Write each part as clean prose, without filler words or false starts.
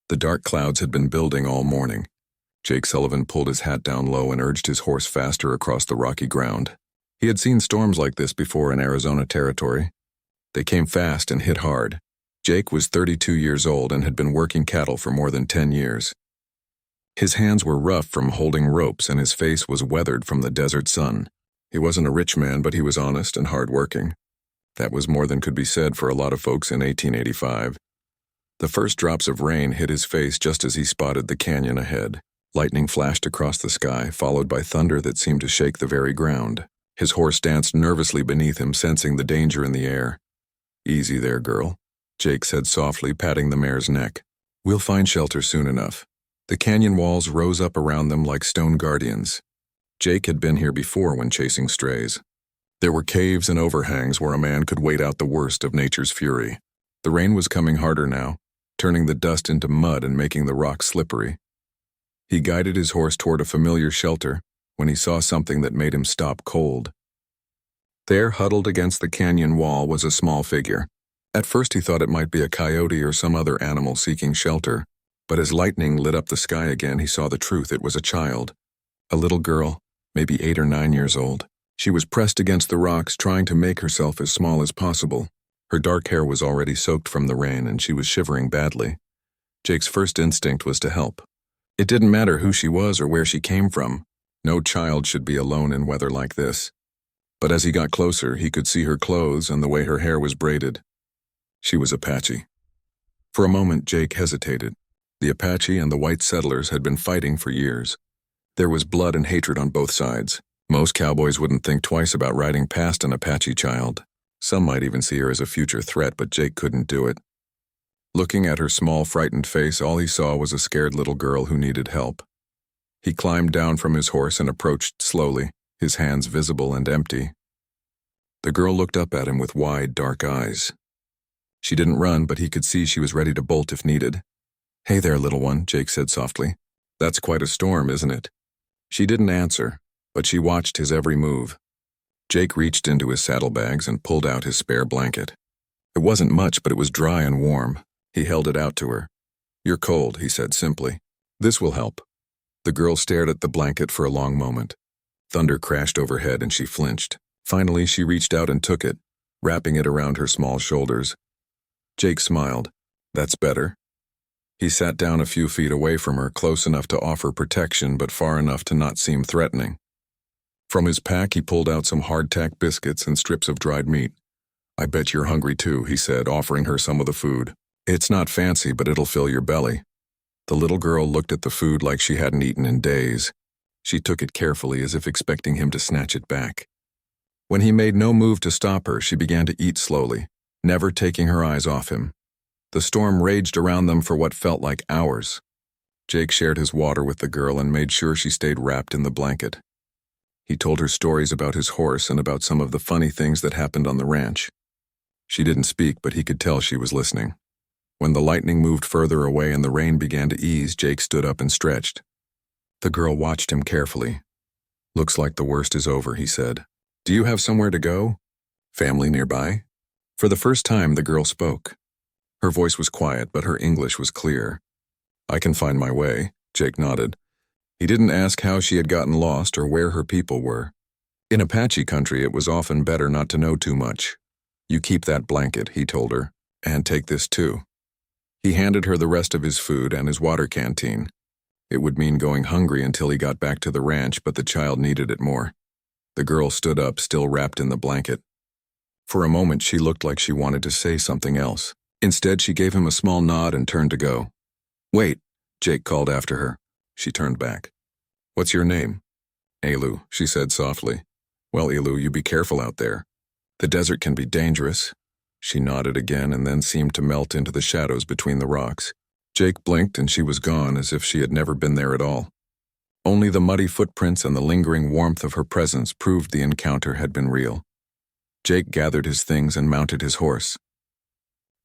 The dark clouds had been building all morning. Jake Sullivan pulled his hat down low and urged his horse faster across the rocky ground. He had seen storms like this before in Arizona territory. They came fast and hit hard. Jake was 32 years old and had been working cattle for more than 10 years. His hands were rough from holding ropes and his face was weathered from the desert sun. He wasn't a rich man, but he was honest and hard-working. That was more than could be said for a lot of folks in 1885. The first drops of rain hit his face just as he spotted the canyon ahead. Lightning flashed across the sky, followed by thunder that seemed to shake the very ground. His horse danced nervously beneath him, sensing the danger in the air. "Easy there, girl," Jake said softly, patting the mare's neck. "We'll find shelter soon enough." The canyon walls rose up around them like stone guardians. Jake had been here before when chasing strays. There were caves and overhangs where a man could wait out the worst of nature's fury. The rain was coming harder now, turning the dust into mud and making the rocks slippery. He guided his horse toward a familiar shelter when he saw something that made him stop cold. There, huddled against the canyon wall, was a small figure. At first he thought it might be a coyote or some other animal seeking shelter, but as lightning lit up the sky again, he saw the truth. It was a child. A little girl, maybe 8 or 9 years old. She was pressed against the rocks, trying to make herself as small as possible. Her dark hair was already soaked from the rain, and she was shivering badly. Jake's first instinct was to help. It didn't matter who she was or where she came from. No child should be alone in weather like this. But as he got closer, he could see her clothes and the way her hair was braided. She was Apache. For a moment, Jake hesitated. The Apache and the white settlers had been fighting for years. There was blood and hatred on both sides. Most cowboys wouldn't think twice about riding past an Apache child. Some might even see her as a future threat, but Jake couldn't do it. Looking at her small, frightened face, all he saw was a scared little girl who needed help. He climbed down from his horse and approached slowly, his hands visible and empty. The girl looked up at him with wide, dark eyes. She didn't run, but he could see she was ready to bolt if needed. "Hey there, little one," Jake said softly. "That's quite a storm, isn't it?" She didn't answer, but she watched his every move. Jake reached into his saddlebags and pulled out his spare blanket. It wasn't much, but it was dry and warm. He held it out to her. "You're cold," he said simply. "This will help." The girl stared at the blanket for a long moment. Thunder crashed overhead and she flinched. Finally, she reached out and took it, wrapping it around her small shoulders. Jake smiled. "That's better." He sat down a few feet away from her, close enough to offer protection but far enough to not seem threatening. From his pack, he pulled out some hardtack biscuits and strips of dried meat. "I bet you're hungry too," he said, offering her some of the food. "It's not fancy, but it'll fill your belly." The little girl looked at the food like she hadn't eaten in days. She took it carefully, as if expecting him to snatch it back. When he made no move to stop her, she began to eat slowly, never taking her eyes off him. The storm raged around them for what felt like hours. Jake shared his water with the girl and made sure she stayed wrapped in the blanket. He told her stories about his horse and about some of the funny things that happened on the ranch. She didn't speak, but he could tell she was listening. When the lightning moved further away and the rain began to ease, Jake stood up and stretched. The girl watched him carefully. "Looks like the worst is over," he said. "Do you have somewhere to go? Family nearby?" For the first time, the girl spoke. Her voice was quiet, but her English was clear. "I can find my way," Jake nodded. He didn't ask how she had gotten lost or where her people were. In Apache country, it was often better not to know too much. "You keep that blanket," he told her, "and take this too." He handed her the rest of his food and his water canteen. It would mean going hungry until he got back to the ranch, but the child needed it more. The girl stood up, still wrapped in the blanket. For a moment, she looked like she wanted to say something else. Instead, she gave him a small nod and turned to go. "Wait," Jake called after her. She turned back. "What's your name?" "Elu," she said softly. "Well, Elu, you be careful out there. The desert can be dangerous." She nodded again and then seemed to melt into the shadows between the rocks. Jake blinked and she was gone, as if she had never been there at all. Only the muddy footprints and the lingering warmth of her presence proved the encounter had been real. Jake gathered his things and mounted his horse.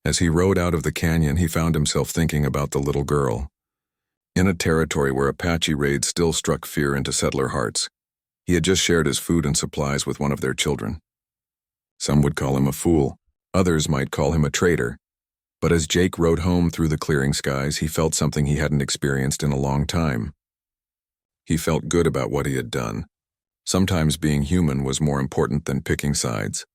As he rode out of the canyon, he found himself thinking about the little girl. In a territory where Apache raids still struck fear into settler hearts, he had just shared his food and supplies with one of their children. Some would call him a fool, others might call him a traitor, But as Jake rode home through the clearing skies, he felt something he hadn't experienced in a long time. He felt good about what he had done. Sometimes being human was more important than picking sides.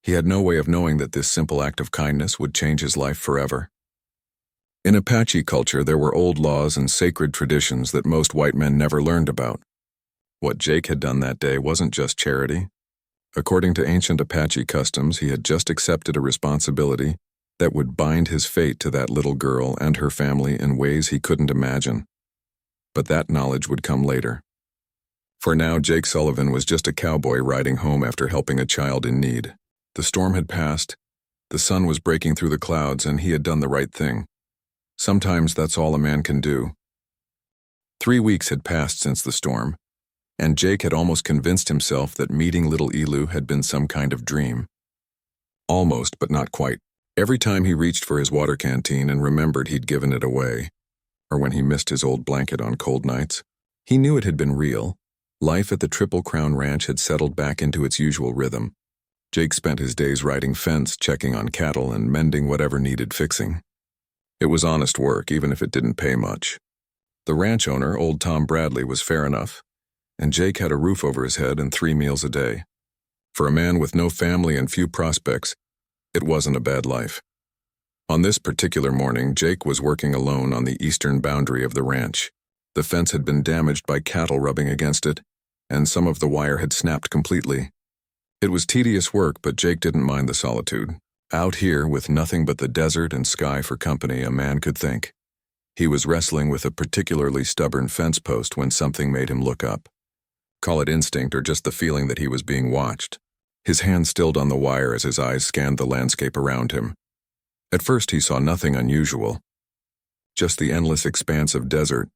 He had no way of knowing that this simple act of kindness would change his life forever. In Apache culture, there were old laws and sacred traditions that most white men never learned about. What Jake had done that day wasn't just charity. According to ancient Apache customs, he had just accepted a responsibility that would bind his fate to that little girl and her family in ways he couldn't imagine. But that knowledge would come later. For now, Jake Sullivan was just a cowboy riding home after helping a child in need. The storm had passed, the sun was breaking through the clouds, and he had done the right thing. Sometimes that's all a man can do. 3 weeks had passed since the storm, and Jake had almost convinced himself that meeting little Elu had been some kind of dream. Almost, but not quite. Every time he reached for his water canteen and remembered he'd given it away, or when he missed his old blanket on cold nights, he knew it had been real. Life at the Triple Crown Ranch had settled back into its usual rhythm. Jake spent his days riding fence, checking on cattle, and mending whatever needed fixing. It was honest work, even if it didn't pay much. The ranch owner, old Tom Bradley, was fair enough, and Jake had a roof over his head and 3 meals a day. For a man with no family and few prospects, it wasn't a bad life. On this particular morning, Jake was working alone on the eastern boundary of the ranch. The fence had been damaged by cattle rubbing against it, and some of the wire had snapped completely. It was tedious work, but Jake didn't mind the solitude. Out here, with nothing but the desert and sky for company, a man could think. He was wrestling with a particularly stubborn fence post when something made him look up. Call it instinct or just the feeling that he was being watched. His hand stilled on the wire as his eyes scanned the landscape around him. At first he saw nothing unusual. Just the endless expanse of desert,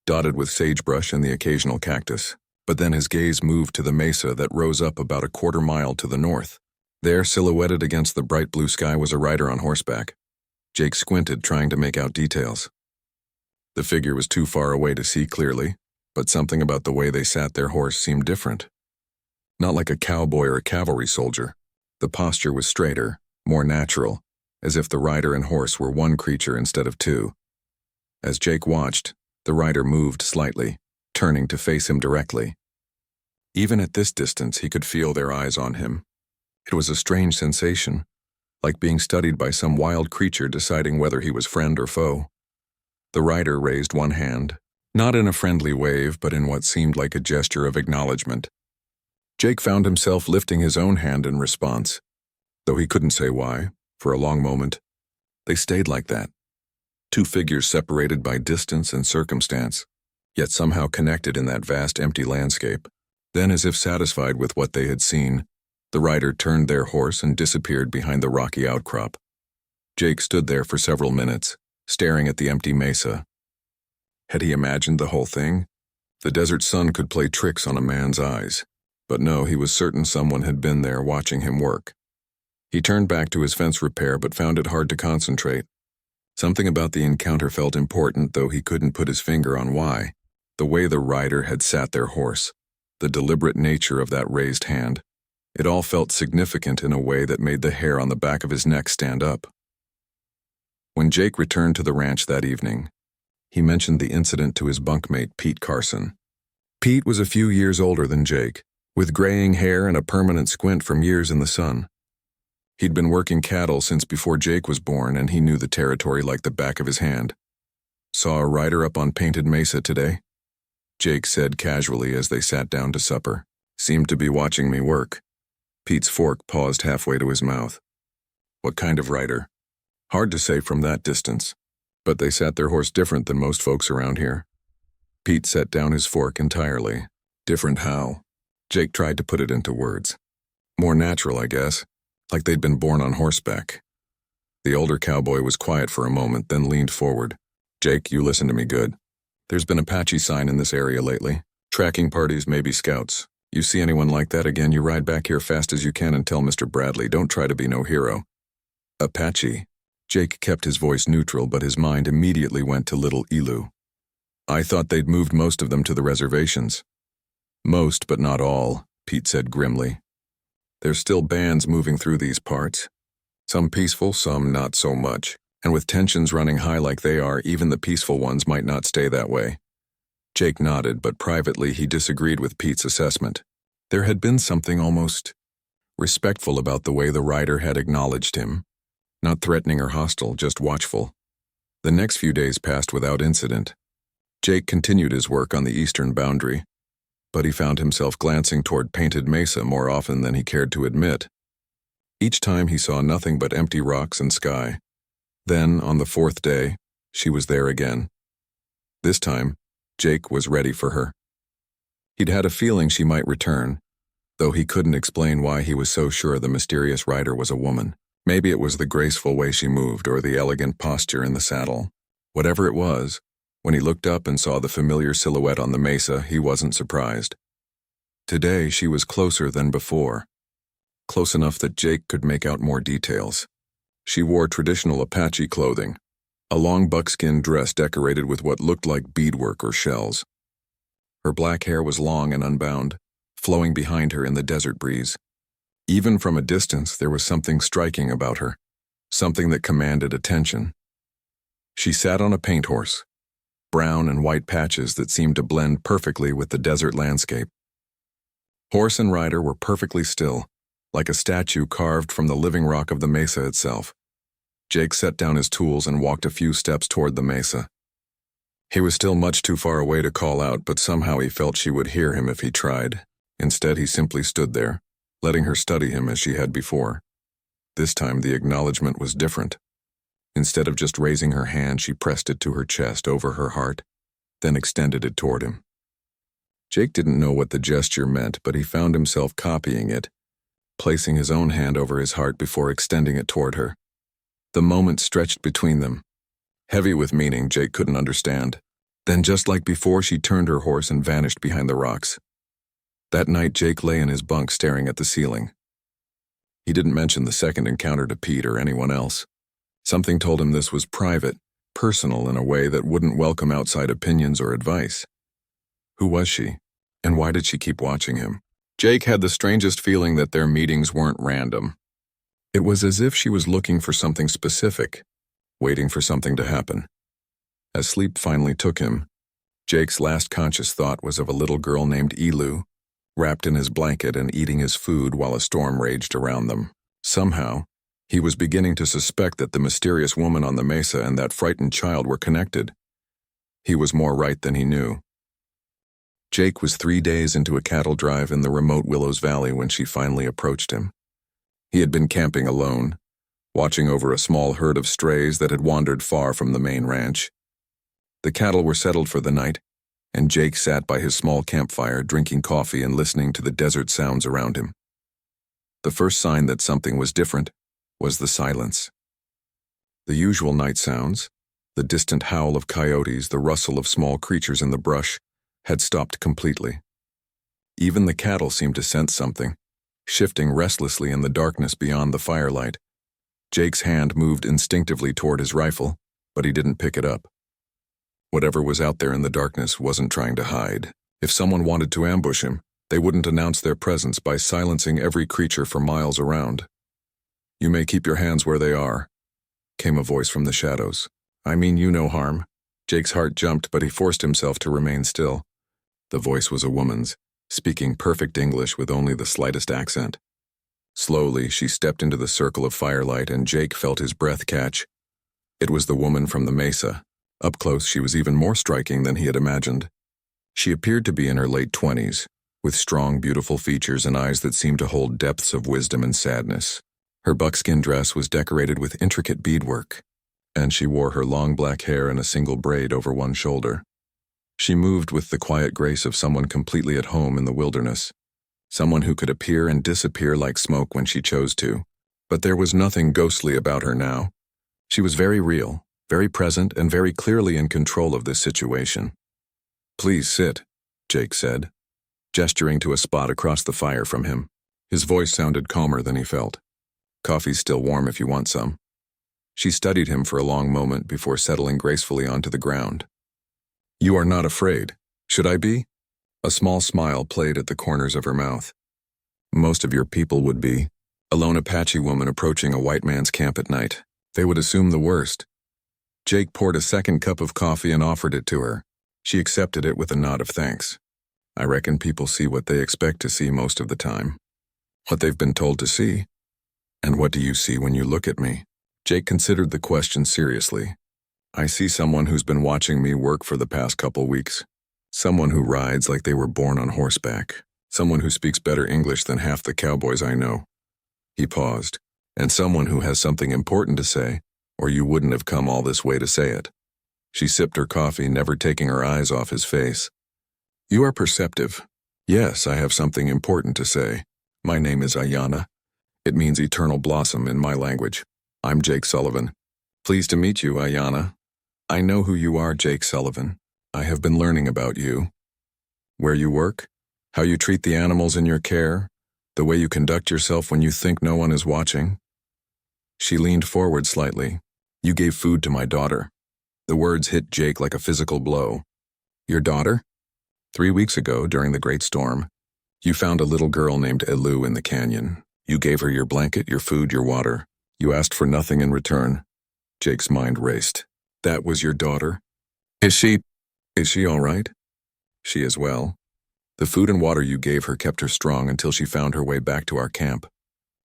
dotted with sagebrush and the occasional cactus. But then his gaze moved to the mesa that rose up about a quarter mile to the north. There, silhouetted against the bright blue sky, was a rider on horseback. Jake squinted, trying to make out details. The figure was too far away to see clearly, but something about the way they sat their horse seemed different. Not like a cowboy or a cavalry soldier. The posture was straighter, more natural, as if the rider and horse were one creature instead of two. As Jake watched, the rider moved slightly, turning to face him directly. Even at this distance, he could feel their eyes on him. It was a strange sensation, like being studied by some wild creature deciding whether he was friend or foe. The rider raised one hand, not in a friendly wave, but in what seemed like a gesture of acknowledgement. Jake found himself lifting his own hand in response, though he couldn't say why. For a long moment, they stayed like that. 2 figures separated by distance and circumstance, yet somehow connected in that vast empty landscape. Then, as if satisfied with what they had seen, the rider turned their horse and disappeared behind the rocky outcrop. Jake stood there for several minutes, staring at the empty mesa. Had he imagined the whole thing? The desert sun could play tricks on a man's eyes. But no, he was certain someone had been there watching him work. He turned back to his fence repair, but found it hard to concentrate. Something about the encounter felt important, though he couldn't put his finger on why. The way the rider had sat their horse, the deliberate nature of that raised hand. It all felt significant in a way that made the hair on the back of his neck stand up. When Jake returned to the ranch that evening, he mentioned the incident to his bunkmate, Pete Carson. Pete was a few years older than Jake, with graying hair and a permanent squint from years in the sun. He'd been working cattle since before Jake was born, and he knew the territory like the back of his hand. "Saw a rider up on Painted Mesa today?" Jake said casually as they sat down to supper. "Seemed to be watching me work." Pete's fork paused halfway to his mouth. "What kind of rider?" "Hard to say from that distance, but they sat their horse different than most folks around here." Pete set down his fork entirely. "Different how?" Jake tried to put it into words. "More natural, I guess, like they'd been born on horseback." The older cowboy was quiet for a moment, then leaned forward. "Jake, you listen to me good. There's been Apache sign in this area lately. Tracking parties, maybe scouts. You see anyone like that again, you ride back here fast as you can and tell Mr. Bradley, don't try to be no hero." "Apache?" Jake kept his voice neutral, but his mind immediately went to little Elu. "I thought they'd moved most of them to the reservations." "Most, but not all," Pete said grimly. "There's still bands moving through these parts. Some peaceful, some not so much. And with tensions running high like they are, even the peaceful ones might not stay that way. Jake nodded, but privately he disagreed with Pete's assessment. There had been something almost respectful about the way the rider had acknowledged him. Not threatening or hostile, just watchful. The next few days passed without incident. Jake continued his work on the eastern boundary, but he found himself glancing toward Painted Mesa more often than he cared to admit. Each time he saw nothing but empty rocks and sky. Then, on the fourth day, she was there again. This time, Jake was ready for her. He'd had a feeling she might return, though he couldn't explain why he was so sure the mysterious rider was a woman. Maybe it was the graceful way she moved or the elegant posture in the saddle. Whatever it was, when he looked up and saw the familiar silhouette on the mesa, he wasn't surprised. Today, she was closer than before. Close enough that Jake could make out more details. She wore traditional Apache clothing, a long buckskin dress decorated with what looked like beadwork or shells. Her black hair was long and unbound, flowing behind her in the desert breeze. Even from a distance, there was something striking about her, something that commanded attention. She sat on a paint horse, brown and white patches that seemed to blend perfectly with the desert landscape. Horse and rider were perfectly still, like a statue carved from the living rock of the mesa itself. Jake set down his tools and walked a few steps toward the mesa. He was still much too far away to call out, but somehow he felt she would hear him if he tried. Instead, he simply stood there, letting her study him as she had before. This time, the acknowledgement was different. Instead of just raising her hand, she pressed it to her chest over her heart, then extended it toward him. Jake didn't know what the gesture meant, but he found himself copying it, placing his own hand over his heart before extending it toward her. The moment stretched between them, heavy with meaning Jake couldn't understand. Then, just like before, she turned her horse and vanished behind the rocks. That night, Jake lay in his bunk staring at the ceiling. He didn't mention the second encounter to Pete or anyone else. Something told him this was private, personal in a way that wouldn't welcome outside opinions or advice. Who was she? And why did she keep watching him? Jake had the strangest feeling that their meetings weren't random. It was as if she was looking for something specific, waiting for something to happen. As sleep finally took him, Jake's last conscious thought was of a little girl named Elu, wrapped in his blanket and eating his food while a storm raged around them. Somehow, he was beginning to suspect that the mysterious woman on the mesa and that frightened child were connected. He was more right than he knew. Jake was 3 days into a cattle drive in the remote Willows Valley when she finally approached him. He had been camping alone, watching over a small herd of strays that had wandered far from the main ranch. The cattle were settled for the night, and Jake sat by his small campfire drinking coffee and listening to the desert sounds around him. The first sign that something was different was the silence. The usual night sounds, the distant howl of coyotes, the rustle of small creatures in the brush, had stopped completely. Even the cattle seemed to sense something, shifting restlessly in the darkness beyond the firelight. Jake's hand moved instinctively toward his rifle, but he didn't pick it up. Whatever was out there in the darkness wasn't trying to hide. If someone wanted to ambush him, they wouldn't announce their presence by silencing every creature for miles around. "You may keep your hands where they are," came a voice from the shadows. "I mean you no harm." Jake's heart jumped, but he forced himself to remain still. The voice was a woman's, speaking perfect English with only the slightest accent. Slowly, she stepped into the circle of firelight, and Jake felt his breath catch. It was the woman from the mesa. Up close, she was even more striking than he had imagined. She appeared to be in her late 20s, with strong, beautiful features and eyes that seemed to hold depths of wisdom and sadness. Her buckskin dress was decorated with intricate beadwork, and she wore her long black hair in a single braid over one shoulder. She moved with the quiet grace of someone completely at home in the wilderness, someone who could appear and disappear like smoke when she chose to. But there was nothing ghostly about her now. She was very real, very present, and very clearly in control of this situation. "Please sit," Jake said, gesturing to a spot across the fire from him. His voice sounded calmer than he felt. "Coffee's still warm if you want some." She studied him for a long moment before settling gracefully onto the ground. "You are not afraid. Should I be?" A small smile played at the corners of her mouth. "Most of your people would be. A lone Apache woman approaching a white man's camp at night. They would assume the worst, Jake poured a second cup of coffee and offered it to her. She accepted it with a nod of thanks. I reckon people see what they expect to see most of the time. What they've been told to see. And what do you see when you look at me? Jake considered the question seriously. I see someone who's been watching me work for the past couple weeks. Someone who rides like they were born on horseback. Someone who speaks better English than half the cowboys I know. He paused. And someone who has something important to say, or you wouldn't have come all this way to say it. She sipped her coffee, never taking her eyes off his face. You are perceptive. Yes, I have something important to say. My name is Ayanna. It means eternal blossom in my language. I'm Jake Sullivan. Pleased to meet you, Ayanna. I know who you are, Jake Sullivan. I have been learning about you. Where you work, how you treat the animals in your care, the way you conduct yourself when you think no one is watching. She leaned forward slightly. You gave food to my daughter. The words hit Jake like a physical blow. Your daughter? 3 weeks ago, during the great storm, you found a little girl named Elu in the canyon. You gave her your blanket, your food, your water. You asked for nothing in return. Jake's mind raced. That was your daughter? Is she all right? She is well. The food and water you gave her kept her strong until she found her way back to our camp.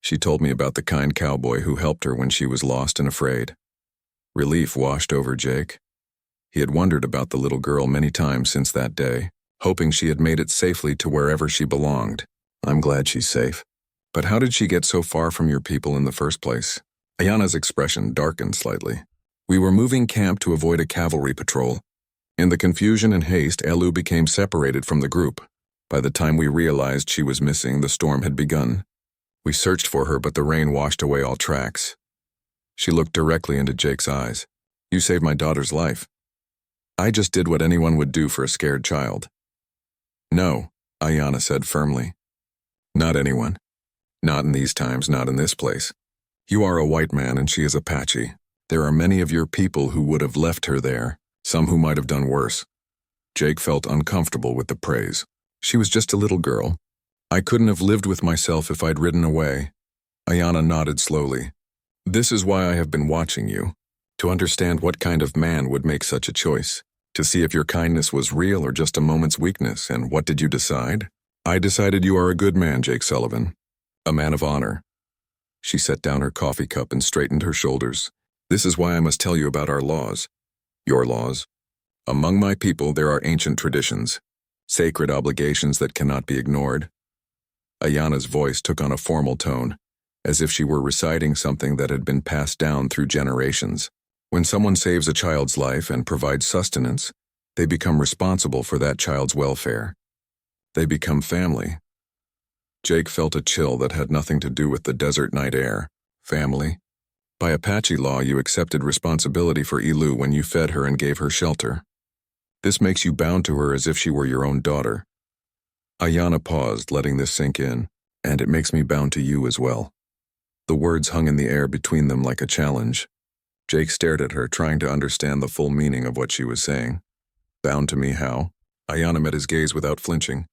She told me about the kind cowboy who helped her when she was lost and afraid. Relief washed over Jake. He had wondered about the little girl many times since that day, hoping she had made it safely to wherever she belonged. I'm glad she's safe. But how did she get so far from your people in the first place? Ayanna's expression darkened slightly. We were moving camp to avoid a cavalry patrol. In the confusion and haste, Elu became separated from the group. By the time we realized she was missing, the storm had begun. We searched for her, but the rain washed away all tracks. She looked directly into Jake's eyes. You saved my daughter's life. I just did what anyone would do for a scared child. No, Ayanna said firmly. Not anyone. Not in these times, not in this place. You are a white man and she is Apache. There are many of your people who would have left her there, some who might have done worse. Jake felt uncomfortable with the praise. She was just a little girl. I couldn't have lived with myself if I'd ridden away. Ayanna nodded slowly. This is why I have been watching you, to understand what kind of man would make such a choice, to see if your kindness was real or just a moment's weakness, and what did you decide? I decided you are a good man, Jake Sullivan. A man of honor. She set down her coffee cup and straightened her shoulders. This is why I must tell you about our laws. Your laws. Among my people there are ancient traditions, sacred obligations that cannot be ignored. Ayanna's voice took on a formal tone, as if she were reciting something that had been passed down through generations. When someone saves a child's life and provides sustenance, they become responsible for that child's welfare. They become family. Jake felt a chill that had nothing to do with the desert night air. Family. By Apache law, you accepted responsibility for Elu when you fed her and gave her shelter. This makes you bound to her as if she were your own daughter. Ayanna paused, letting this sink in, and it makes me bound to you as well. The words hung in the air between them like a challenge. Jake stared at her, trying to understand the full meaning of what she was saying. Bound to me how? Ayanna met his gaze without flinching.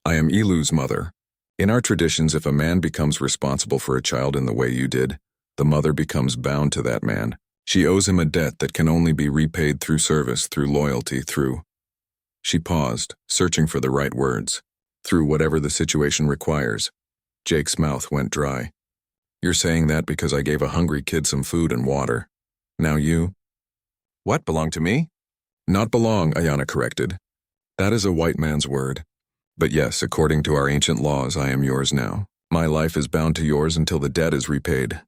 I am Elu's mother. In our traditions, if a man becomes responsible for a child in the way you did, the mother becomes bound to that man. She owes him a debt that can only be repaid through service, through loyalty, through... She paused, searching for the right words. Through whatever the situation requires. Jake's mouth went dry. You're saying that because I gave a hungry kid some food and water. Now you... What, belong to me? Not belong, Ayanna corrected. That is a white man's word. But yes, according to our ancient laws, I am yours now. My life is bound to yours until the debt is repaid.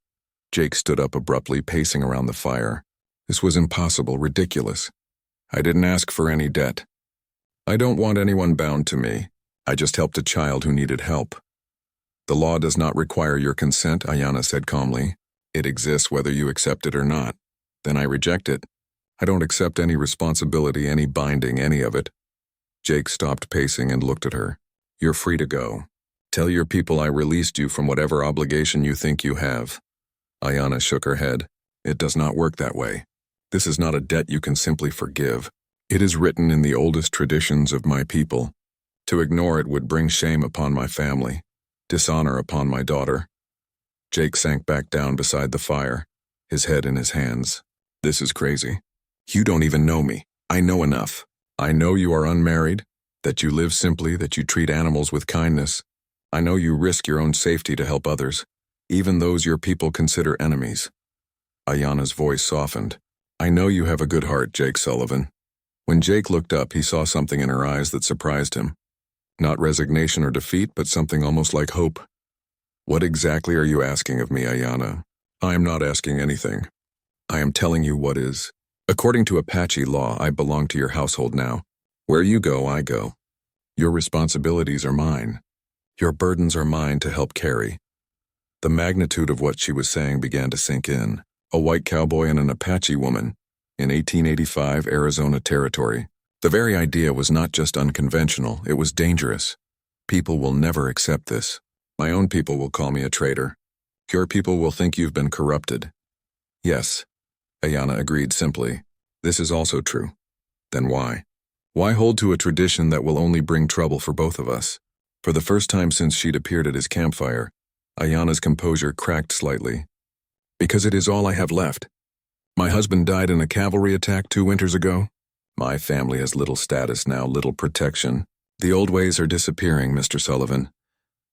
Jake stood up abruptly, pacing around the fire. This was impossible, ridiculous. I didn't ask for any debt. I don't want anyone bound to me. I just helped a child who needed help. The law does not require your consent, Ayanna said calmly. It exists whether you accept it or not. Then I reject it. I don't accept any responsibility, any binding, any of it. Jake stopped pacing and looked at her. You're free to go. Tell your people I released you from whatever obligation you think you have. Ayanna shook her head. It does not work that way. This is not a debt you can simply forgive. It is written in the oldest traditions of my people. To ignore it would bring shame upon my family, dishonor upon my daughter. Jake sank back down beside the fire, his head in his hands. This is crazy. You don't even know me. I know enough. I know you are unmarried, that you live simply, that you treat animals with kindness. I know you risk your own safety to help others, even those your people consider enemies." Ayanna's voice softened. "I know you have a good heart, Jake Sullivan." When Jake looked up, he saw something in her eyes that surprised him. Not resignation or defeat, but something almost like hope. "What exactly are you asking of me, Ayanna?" "I am not asking anything. I am telling you what is. According to Apache law, I belong to your household now. Where you go, I go. Your responsibilities are mine. Your burdens are mine to help carry." The magnitude of what she was saying began to sink in. A white cowboy and an Apache woman in 1885 Arizona territory. The very idea was not just unconventional, it was dangerous. People will never accept this. My own people will call me a traitor. Your people will think you've been corrupted. Yes, Ayanna agreed simply. This is also true. Then why? Why hold to a tradition that will only bring trouble for both of us? For the first time since she'd appeared at his campfire, Ayanna's composure cracked slightly. Because it is all I have left. My husband died in a cavalry attack 2 winters ago. My family has little status now, little protection. The old ways are disappearing, Mr. Sullivan.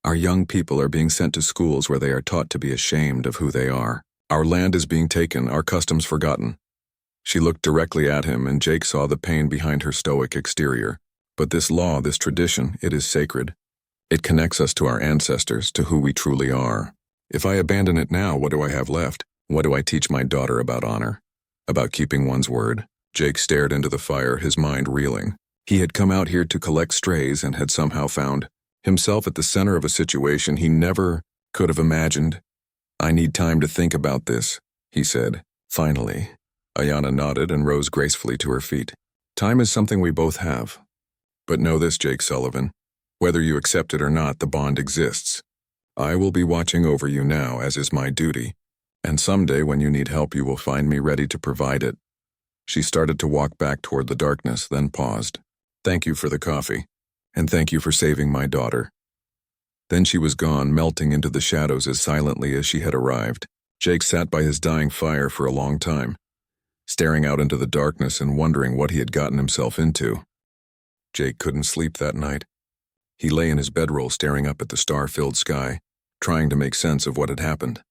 Our young people are being sent to schools where they are taught to be ashamed of who they are. Our land is being taken, our customs forgotten. She looked directly at him, and Jake saw the pain behind her stoic exterior. But this law, this tradition, it is sacred. It connects us to our ancestors, to who we truly are. If I abandon it now, what do I have left? What do I teach my daughter about honor? About keeping one's word? Jake stared into the fire, his mind reeling. He had come out here to collect strays and had somehow found himself at the center of a situation he never could have imagined. "I need time to think about this," he said. Finally, Ayanna nodded and rose gracefully to her feet. "Time is something we both have. But know this, Jake Sullivan. Whether you accept it or not, the bond exists. I will be watching over you now, as is my duty, and someday when you need help you will find me ready to provide it." She started to walk back toward the darkness, then paused. "Thank you for the coffee, and thank you for saving my daughter." Then she was gone, melting into the shadows as silently as she had arrived. Jake sat by his dying fire for a long time, staring out into the darkness and wondering what he had gotten himself into. Jake couldn't sleep that night. He lay in his bedroll staring up at the star-filled sky, trying to make sense of what had happened.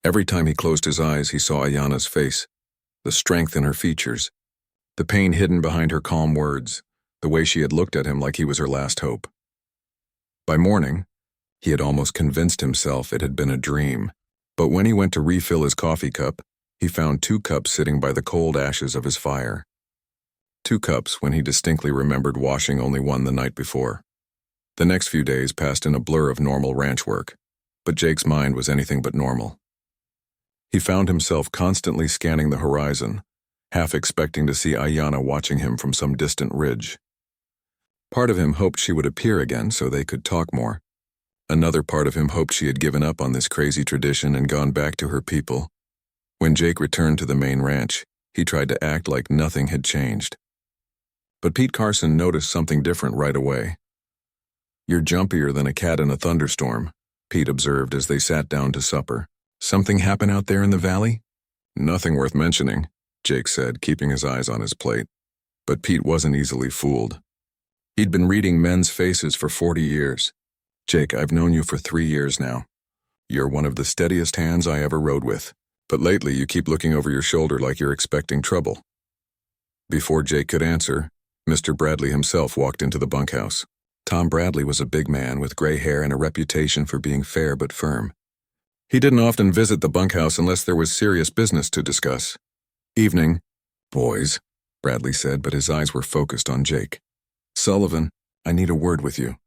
Every time he closed his eyes, he saw Ayanna's face, the strength in her features, the pain hidden behind her calm words, the way she had looked at him like he was her last hope. By morning, he had almost convinced himself it had been a dream, but when he went to refill his coffee cup, he found 2 cups sitting by the cold ashes of his fire. 2 cups when he distinctly remembered washing only one the night before. The next few days passed in a blur of normal ranch work, but Jake's mind was anything but normal. He found himself constantly scanning the horizon, half expecting to see Ayanna watching him from some distant ridge. Part of him hoped she would appear again so they could talk more. Another part of him hoped she had given up on this crazy tradition and gone back to her people. When Jake returned to the main ranch, he tried to act like nothing had changed. But Pete Carson noticed something different right away. "You're jumpier than a cat in a thunderstorm," Pete observed as they sat down to supper. "Something happen out there in the valley?" "Nothing worth mentioning," Jake said, keeping his eyes on his plate. But Pete wasn't easily fooled. He'd been reading men's faces for 40 years. "Jake, I've known you for 3 years now. You're one of the steadiest hands I ever rode with. But lately you keep looking over your shoulder like you're expecting trouble." Before Jake could answer, Mr. Bradley himself walked into the bunkhouse. Tom Bradley was a big man with gray hair and a reputation for being fair but firm. He didn't often visit the bunkhouse unless there was serious business to discuss. "Evening, boys," Bradley said, but his eyes were focused on Jake. "Sullivan, I need a word with you."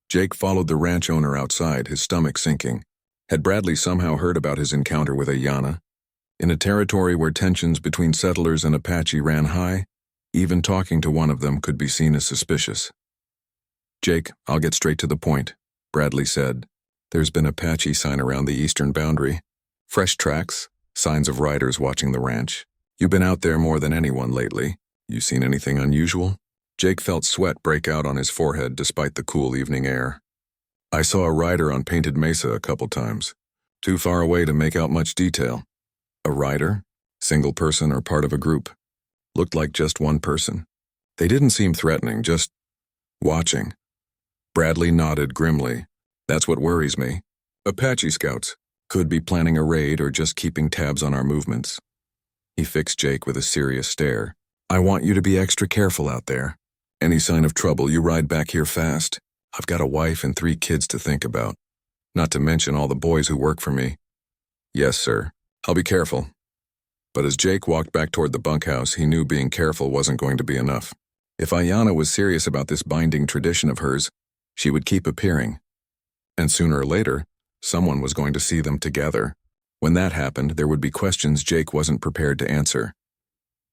Jake followed the ranch owner outside, his stomach sinking. Had Bradley somehow heard about his encounter with Ayanna? In a territory where tensions between settlers and Apache ran high, even talking to one of them could be seen as suspicious. "Jake, I'll get straight to the point," Bradley said. "There's been Apache sign around the eastern boundary. Fresh tracks, signs of riders watching the ranch. You've been out there more than anyone lately. You seen anything unusual?" Jake felt sweat break out on his forehead despite the cool evening air. "I saw a rider on Painted Mesa a couple times. Too far away to make out much detail." "A rider? Single person or part of a group?" Looked like just one person. They didn't seem threatening, just watching. Bradley nodded grimly. That's what worries me. Apache scouts. Could be planning a raid or just keeping tabs on our movements. He fixed Jake with a serious stare. I want you to be extra careful out there. Any sign of trouble, you ride back here fast. I've got a wife and 3 kids to think about. Not to mention all the boys who work for me. Yes, sir. I'll be careful. But as Jake walked back toward the bunkhouse, he knew being careful wasn't going to be enough. If Ayanna was serious about this binding tradition of hers, she would keep appearing. And sooner or later, someone was going to see them together. When that happened, there would be questions Jake wasn't prepared to answer.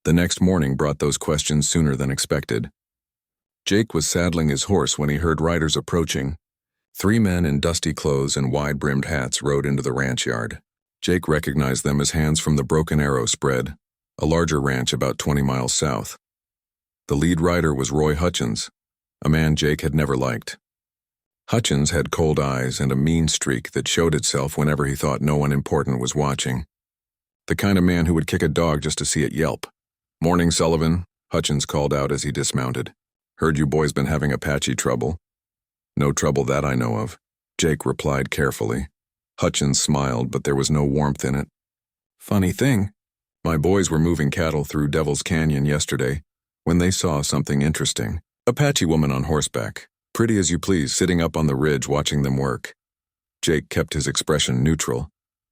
The next morning brought those questions sooner than expected. Jake was saddling his horse when he heard riders approaching. 3 men in dusty clothes and wide-brimmed hats rode into the ranch yard. Jake recognized them as hands from the Broken Arrow spread, a larger ranch about 20 miles south. The lead rider was Roy Hutchins, a man Jake had never liked. Hutchins had cold eyes and a mean streak that showed itself whenever he thought no one important was watching. The kind of man who would kick a dog just to see it yelp. Morning, Sullivan, Hutchins called out as he dismounted. Heard you boys been having Apache trouble. No trouble that I know of, Jake replied carefully. Hutchins smiled, but there was no warmth in it. Funny thing, my boys were moving cattle through Devil's Canyon yesterday when they saw something interesting. Apache woman on horseback, pretty as you please, sitting up on the ridge watching them work. Jake kept his expression neutral,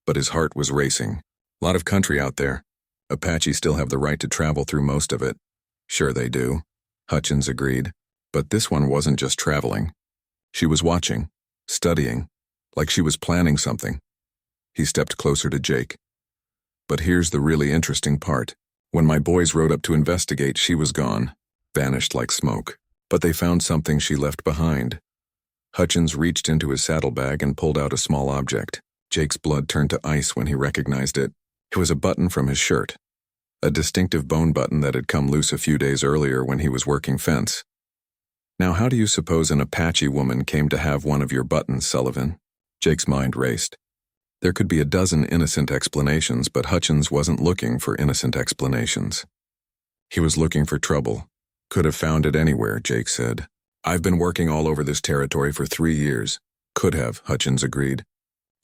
but his heart was racing. Lot of country out there. Apache still have the right to travel through most of it. Sure they do, Hutchins agreed. But this one wasn't just traveling. She was watching, studying, like she was planning something. He stepped closer to Jake. But here's the really interesting part. When my boys rode up to investigate, she was gone, vanished like smoke. But they found something she left behind. Hutchins reached into his saddlebag and pulled out a small object. Jake's blood turned to ice when he recognized it. It was a button from his shirt. A distinctive bone button that had come loose a few days earlier when he was working fence. Now how do you suppose an Apache woman came to have one of your buttons, Sullivan? Jake's mind raced. There could be a dozen innocent explanations, but Hutchins wasn't looking for innocent explanations. He was looking for trouble. Could have found it anywhere, Jake said. I've been working all over this territory for 3 years. Could have, Hutchins agreed.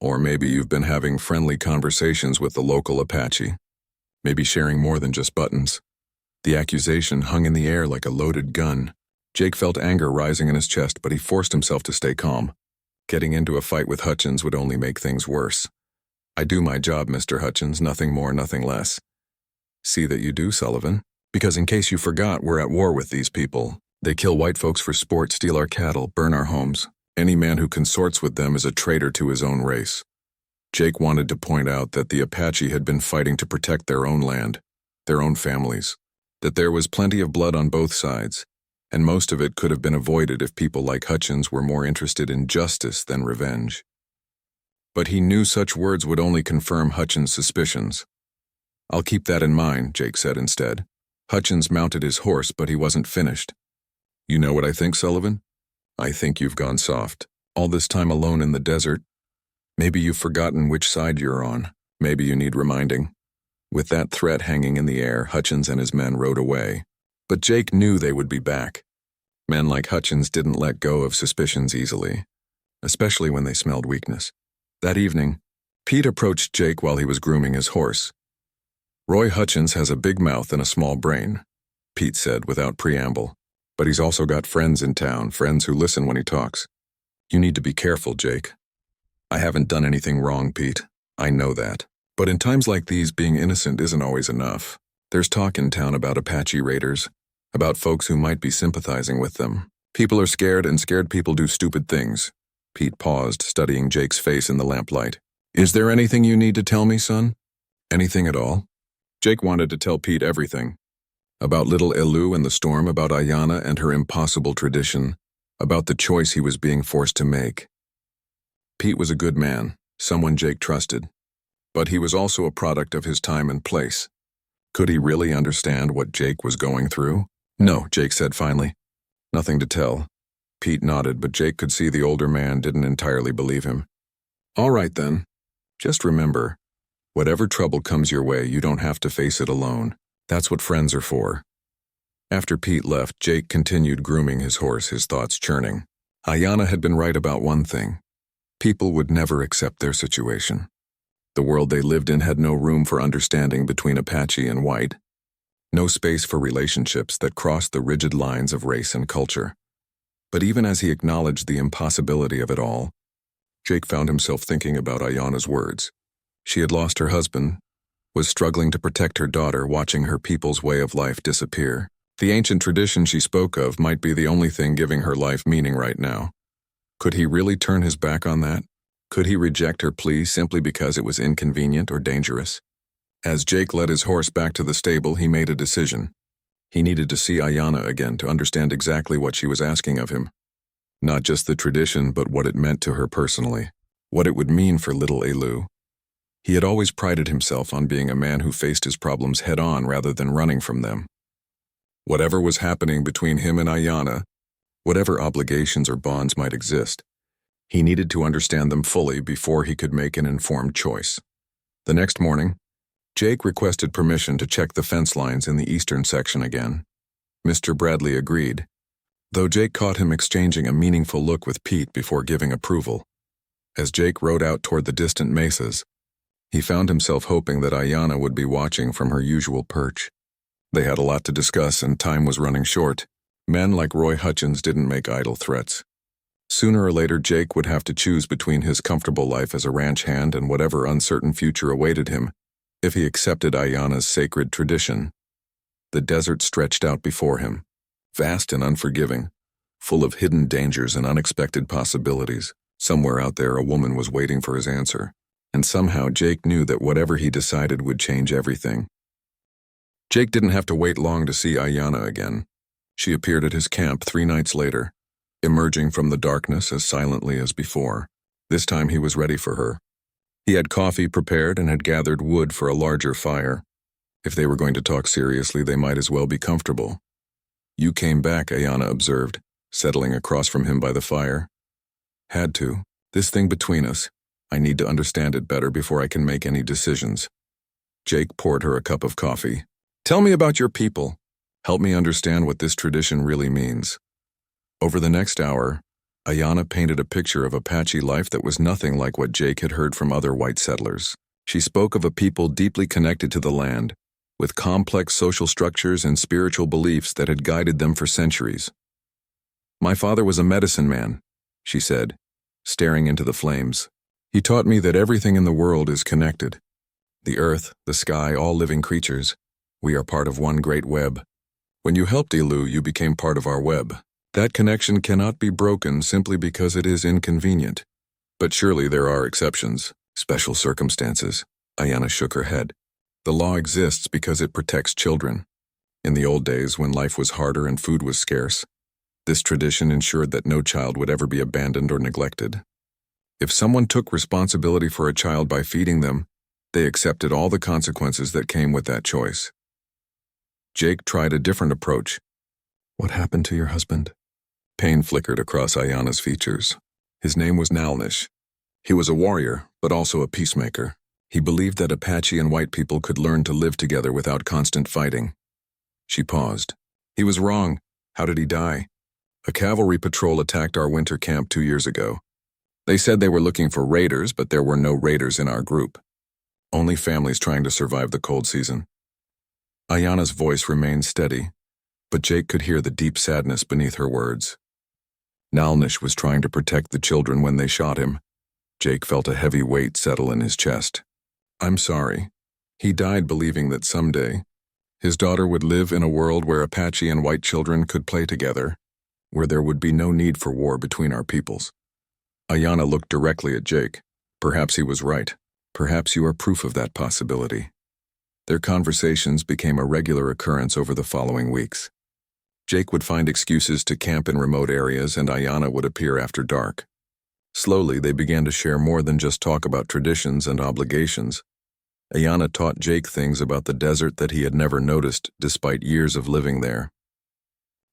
Or maybe you've been having friendly conversations with the local Apache. Maybe sharing more than just buttons. The accusation hung in the air like a loaded gun. Jake felt anger rising in his chest, but he forced himself to stay calm. Getting into a fight with Hutchins would only make things worse. I do my job, Mr. Hutchins, nothing more, nothing less. See that you do, Sullivan. Because in case you forgot, we're at war with these people. They kill white folks for sport, steal our cattle, burn our homes. Any man who consorts with them is a traitor to his own race. Jake wanted to point out that the Apache had been fighting to protect their own land, their own families, that there was plenty of blood on both sides, and most of it could have been avoided if people like Hutchins were more interested in justice than revenge. But he knew such words would only confirm Hutchins' suspicions. I'll keep that in mind, Jake said instead. Hutchins mounted his horse, but he wasn't finished. You know what I think, Sullivan? I think you've gone soft. All this time alone in the desert. Maybe you've forgotten which side you're on. Maybe you need reminding. With that threat hanging in the air, Hutchins and his men rode away. But Jake knew they would be back. Men like Hutchins didn't let go of suspicions easily, especially when they smelled weakness. That evening, Pete approached Jake while he was grooming his horse. Roy Hutchins has a big mouth and a small brain, Pete said without preamble. But he's also got friends in town, friends who listen when he talks. You need to be careful, Jake. I haven't done anything wrong, Pete. I know that. But in times like these, being innocent isn't always enough. There's talk in town about Apache raiders, about folks who might be sympathizing with them. People are scared, and scared people do stupid things. Pete paused, studying Jake's face in the lamplight. Is there anything you need to tell me, son? Anything at all? Jake wanted to tell Pete everything. About little Elu and the storm, about Ayanna and her impossible tradition, about the choice he was being forced to make. Pete was a good man, someone Jake trusted. But he was also a product of his time and place. Could he really understand what Jake was going through? No, Jake said finally. Nothing to tell. Pete nodded, but Jake could see the older man didn't entirely believe him. All right then. Just remember, whatever trouble comes your way, you don't have to face it alone. That's what friends are for. After Pete left, Jake continued grooming his horse, his thoughts churning. Ayanna had been right about one thing. People would never accept their situation. The world they lived in had no room for understanding between Apache and white. No space for relationships that crossed the rigid lines of race and culture. But even as he acknowledged the impossibility of it all, Jake found himself thinking about Ayanna's words. She had lost her husband, was struggling to protect her daughter, watching her people's way of life disappear. The ancient tradition she spoke of might be the only thing giving her life meaning right now. Could he really turn his back on that? Could he reject her plea simply because it was inconvenient or dangerous? As Jake led his horse back to the stable, he made a decision. He needed to see Ayanna again to understand exactly what she was asking of him. Not just the tradition, but what it meant to her personally. What it would mean for little Elu. He had always prided himself on being a man who faced his problems head-on rather than running from them. Whatever was happening between him and Ayanna, whatever obligations or bonds might exist, he needed to understand them fully before he could make an informed choice. The next morning, Jake requested permission to check the fence lines in the eastern section again. Mr. Bradley agreed, though Jake caught him exchanging a meaningful look with Pete before giving approval. As Jake rode out toward the distant mesas, he found himself hoping that Ayanna would be watching from her usual perch. They had a lot to discuss and time was running short. Men like Roy Hutchins didn't make idle threats. Sooner or later, Jake would have to choose between his comfortable life as a ranch hand and whatever uncertain future awaited him if he accepted Ayanna's sacred tradition. The desert stretched out before him, vast and unforgiving, full of hidden dangers and unexpected possibilities. Somewhere out there, a woman was waiting for his answer, and somehow Jake knew that whatever he decided would change everything. Jake didn't have to wait long to see Ayanna again. She appeared at his camp 3 nights later, emerging from the darkness as silently as before. This time he was ready for her. He had coffee prepared and had gathered wood for a larger fire. If they were going to talk seriously, they might as well be comfortable. "You came back," Ayanna observed, settling across from him by the fire. "Had to. This thing between us. I need to understand it better before I can make any decisions." Jake poured her a cup of coffee. "Tell me about your people. Help me understand what this tradition really means." Over the next hour, Ayanna painted a picture of Apache life that was nothing like what Jake had heard from other white settlers. She spoke of a people deeply connected to the land, with complex social structures and spiritual beliefs that had guided them for centuries. "My father was a medicine man," she said, staring into the flames. "He taught me that everything in the world is connected. The earth, the sky, all living creatures. We are part of one great web. When you helped Elu, you became part of our web. That connection cannot be broken simply because it is inconvenient. But surely there are exceptions, special circumstances." Ayanna shook her head. "The law exists because it protects children. In the old days, when life was harder and food was scarce, this tradition ensured that no child would ever be abandoned or neglected. If someone took responsibility for a child by feeding them, they accepted all the consequences that came with that choice." Jake tried a different approach. "What happened to your husband?" Pain flickered across Ayanna's features. His name was Nalnish. He was a warrior, but also a peacemaker. He believed that Apache and white people could learn to live together without constant fighting. She paused. "He was wrong. How did he die?" "A cavalry patrol attacked our winter camp 2 years ago. They said they were looking for raiders, but there were no raiders in our group. Only families trying to survive the cold season." Ayanna's voice remained steady, but Jake could hear the deep sadness beneath her words. Nalnish was trying to protect the children when they shot him. Jake felt a heavy weight settle in his chest. "I'm sorry. He died believing that someday his daughter would live in a world where Apache and white children could play together, where there would be no need for war between our peoples." Ayanna looked directly at Jake. Perhaps he was right. Perhaps you are proof of that possibility. Their conversations became a regular occurrence over the following weeks. Jake would find excuses to camp in remote areas, and Ayanna would appear after dark. Slowly, they began to share more than just talk about traditions and obligations. Ayanna taught Jake things about the desert that he had never noticed despite years of living there.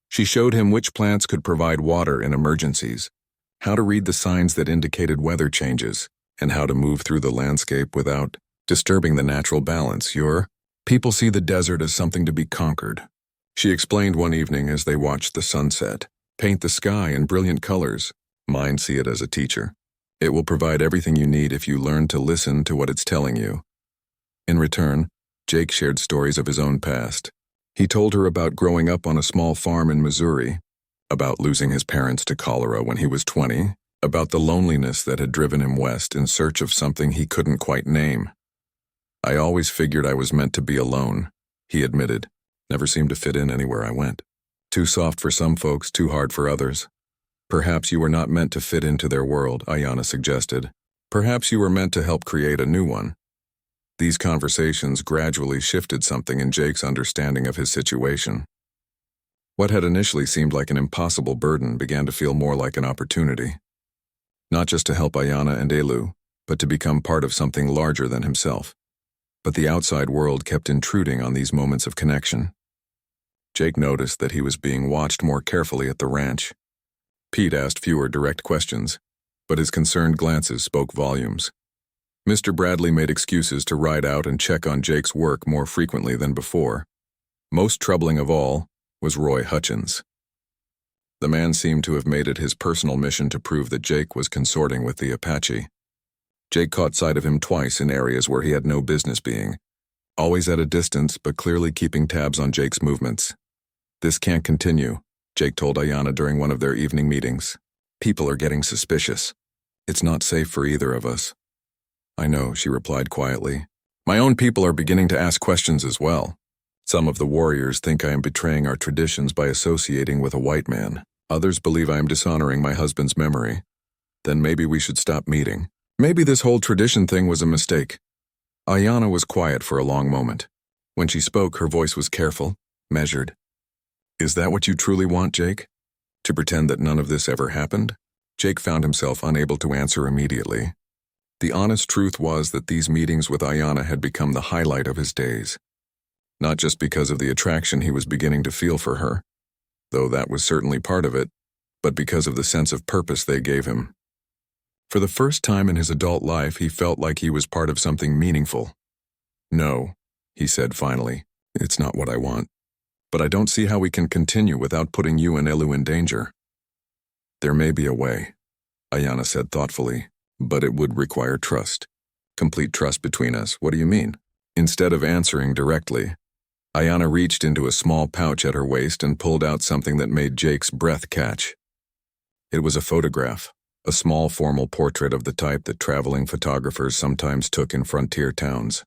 She showed him which plants could provide water in emergencies, how to read the signs that indicated weather changes, and how to move through the landscape without disturbing the natural balance. People see the desert as something to be conquered. She explained one evening as they watched the sunset. Paint the sky in brilliant colors. Mine see it as a teacher. It will provide everything you need if you learn to listen to what it's telling you. In return, Jake shared stories of his own past. He told her about growing up on a small farm in Missouri, about losing his parents to cholera when he was 20, about the loneliness that had driven him west in search of something he couldn't quite name. I always figured I was meant to be alone, he admitted. Never seemed to fit in anywhere I went. Too soft for some folks, too hard for others. Perhaps you were not meant to fit into their world, Ayanna suggested. Perhaps you were meant to help create a new one. These conversations gradually shifted something in Jake's understanding of his situation. What had initially seemed like an impossible burden began to feel more like an opportunity. Not just to help Ayanna and Elu, but to become part of something larger than himself. But the outside world kept intruding on these moments of connection. Jake noticed that he was being watched more carefully at the ranch. Pete asked fewer direct questions, but his concerned glances spoke volumes. Mr. Bradley made excuses to ride out and check on Jake's work more frequently than before. Most troubling of all was Roy Hutchins. The man seemed to have made it his personal mission to prove that Jake was consorting with the Apache. Jake caught sight of him twice in areas where he had no business being, always at a distance but clearly keeping tabs on Jake's movements. This can't continue, Jake told Ayanna during one of their evening meetings. People are getting suspicious. It's not safe for either of us. I know, she replied quietly. My own people are beginning to ask questions as well. Some of the warriors think I am betraying our traditions by associating with a white man. Others believe I am dishonoring my husband's memory. Then maybe we should stop meeting. Maybe this whole tradition thing was a mistake. Ayanna was quiet for a long moment. When she spoke, her voice was careful, measured. Is that what you truly want, Jake? To pretend that none of this ever happened? Jake found himself unable to answer immediately. The honest truth was that these meetings with Ayanna had become the highlight of his days. Not just because of the attraction he was beginning to feel for her, though that was certainly part of it, but because of the sense of purpose they gave him. For the first time in his adult life, he felt like he was part of something meaningful. No, he said finally, it's not what I want. But I don't see how we can continue without putting you and Elu in danger. There may be a way, Ayanna said thoughtfully, but it would require trust. Complete trust between us. What do you mean? Instead of answering directly, Ayanna reached into a small pouch at her waist and pulled out something that made Jake's breath catch. It was a photograph. A small formal portrait of the type that traveling photographers sometimes took in frontier towns.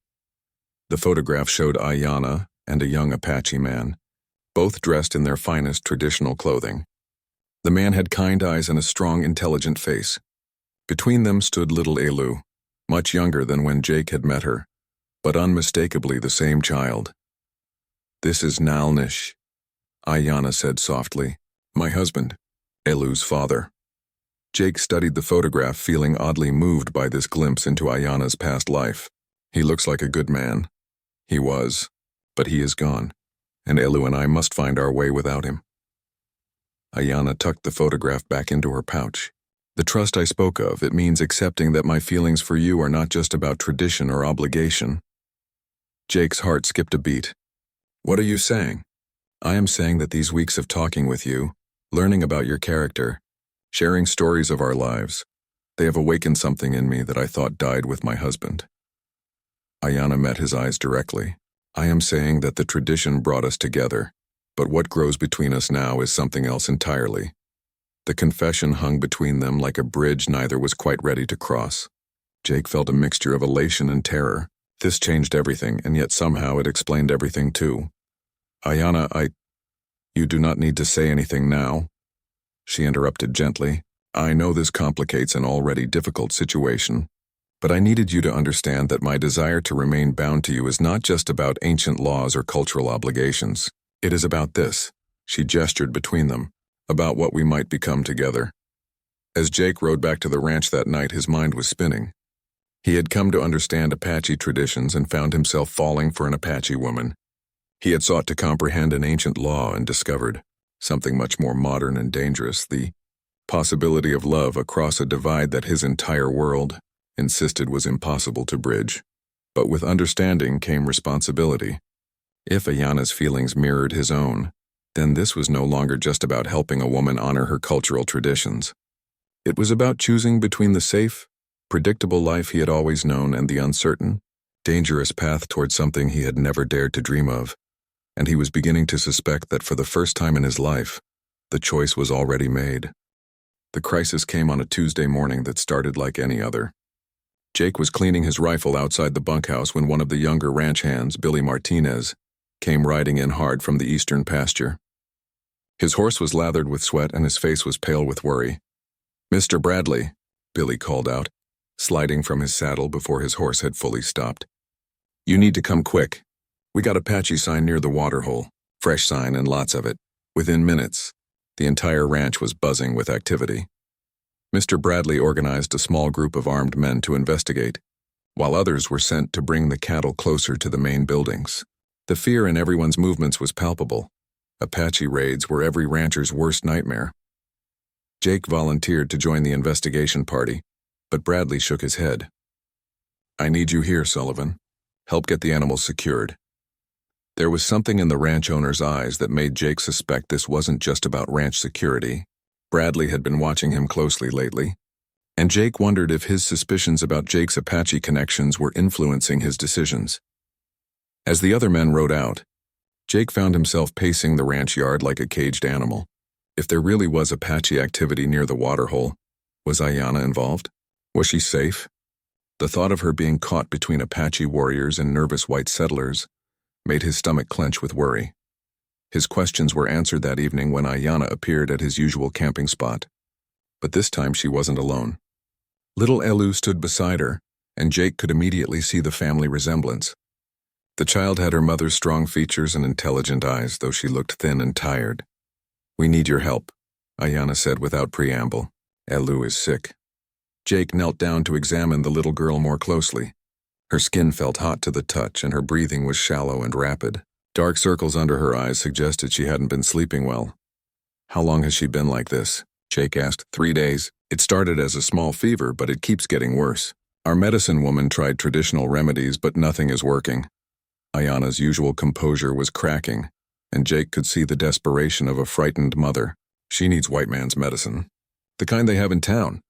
The photograph showed Ayanna and a young Apache man, both dressed in their finest traditional clothing. The man had kind eyes and a strong, intelligent face. Between them stood little Elu, much younger than when Jake had met her, but unmistakably the same child. This is Nalnish, Ayanna said softly. My husband, Elu's father. Jake studied the photograph, feeling oddly moved by this glimpse into Ayanna's past life. He looks like a good man. He was, but he is gone, and Elu and I must find our way without him. Ayanna tucked the photograph back into her pouch. The trust I spoke of, it means accepting that my feelings for you are not just about tradition or obligation. Jake's heart skipped a beat. What are you saying? I am saying that these weeks of talking with you, learning about your character, sharing stories of our lives, they have awakened something in me that I thought died with my husband. Ayanna met his eyes directly. I am saying that the tradition brought us together, but what grows between us now is something else entirely. The confession hung between them like a bridge neither was quite ready to cross. Jake felt a mixture of elation and terror. This changed everything, and yet somehow it explained everything too. Ayanna, You do not need to say anything now, she interrupted gently. I know this complicates an already difficult situation, but I needed you to understand that my desire to remain bound to you is not just about ancient laws or cultural obligations. It is about this, she gestured between them, about what we might become together. As Jake rode back to the ranch that night, his mind was spinning. He had come to understand Apache traditions and found himself falling for an Apache woman. He had sought to comprehend an ancient law and discovered something much more modern and dangerous, the possibility of love across a divide that his entire world insisted was impossible to bridge. But with understanding came responsibility. If Ayana's feelings mirrored his own, then this was no longer just about helping a woman honor her cultural traditions. It was about choosing between the safe, predictable life he had always known and the uncertain, dangerous path toward something he had never dared to dream of, and he was beginning to suspect that for the first time in his life, the choice was already made. The crisis came on a Tuesday morning that started like any other. Jake was cleaning his rifle outside the bunkhouse when one of the younger ranch hands, Billy Martinez, came riding in hard from the eastern pasture. His horse was lathered with sweat and his face was pale with worry. "Mr. Bradley," Billy called out, sliding from his saddle before his horse had fully stopped. "You need to come quick. We got Apache sign near the waterhole, fresh sign and lots of it." Within minutes, the entire ranch was buzzing with activity. Mr. Bradley organized a small group of armed men to investigate, while others were sent to bring the cattle closer to the main buildings. The fear in everyone's movements was palpable. Apache raids were every rancher's worst nightmare. Jake volunteered to join the investigation party, but Bradley shook his head. "I need you here, Sullivan. Help get the animals secured." There was something in the ranch owner's eyes that made Jake suspect this wasn't just about ranch security. Bradley had been watching him closely lately, and Jake wondered if his suspicions about Jake's Apache connections were influencing his decisions. As the other men rode out, Jake found himself pacing the ranch yard like a caged animal. If there really was Apache activity near the waterhole, was Ayana involved? Was she safe? The thought of her being caught between Apache warriors and nervous white settlers made his stomach clench with worry. His questions were answered that evening when Ayana appeared at his usual camping spot. But this time she wasn't alone. Little Elu stood beside her, and Jake could immediately see the family resemblance. The child had her mother's strong features and intelligent eyes, though she looked thin and tired. "We need your help," Ayana said without preamble. "Elu is sick." Jake knelt down to examine the little girl more closely. Her skin felt hot to the touch, and her breathing was shallow and rapid. Dark circles under her eyes suggested she hadn't been sleeping well. "How long has she been like this?" Jake asked. 3 days. It started as a small fever, but it keeps getting worse. Our medicine woman tried traditional remedies, but nothing is working." Ayana's usual composure was cracking, and Jake could see the desperation of a frightened mother. "She needs white man's medicine. The kind they have in town."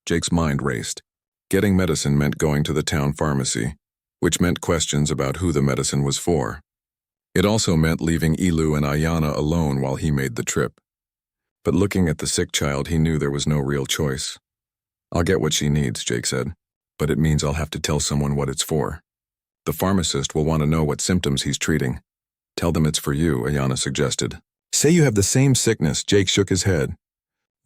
Jake's mind raced. Getting medicine meant going to the town pharmacy, which meant questions about who the medicine was for. It also meant leaving Elu and Ayana alone while he made the trip. But looking at the sick child, he knew there was no real choice. "I'll get what she needs," Jake said, "but it means I'll have to tell someone what it's for. The pharmacist will want to know what symptoms he's treating." "Tell them it's for you," Ayana suggested. "Say you have the same sickness." Jake shook his head.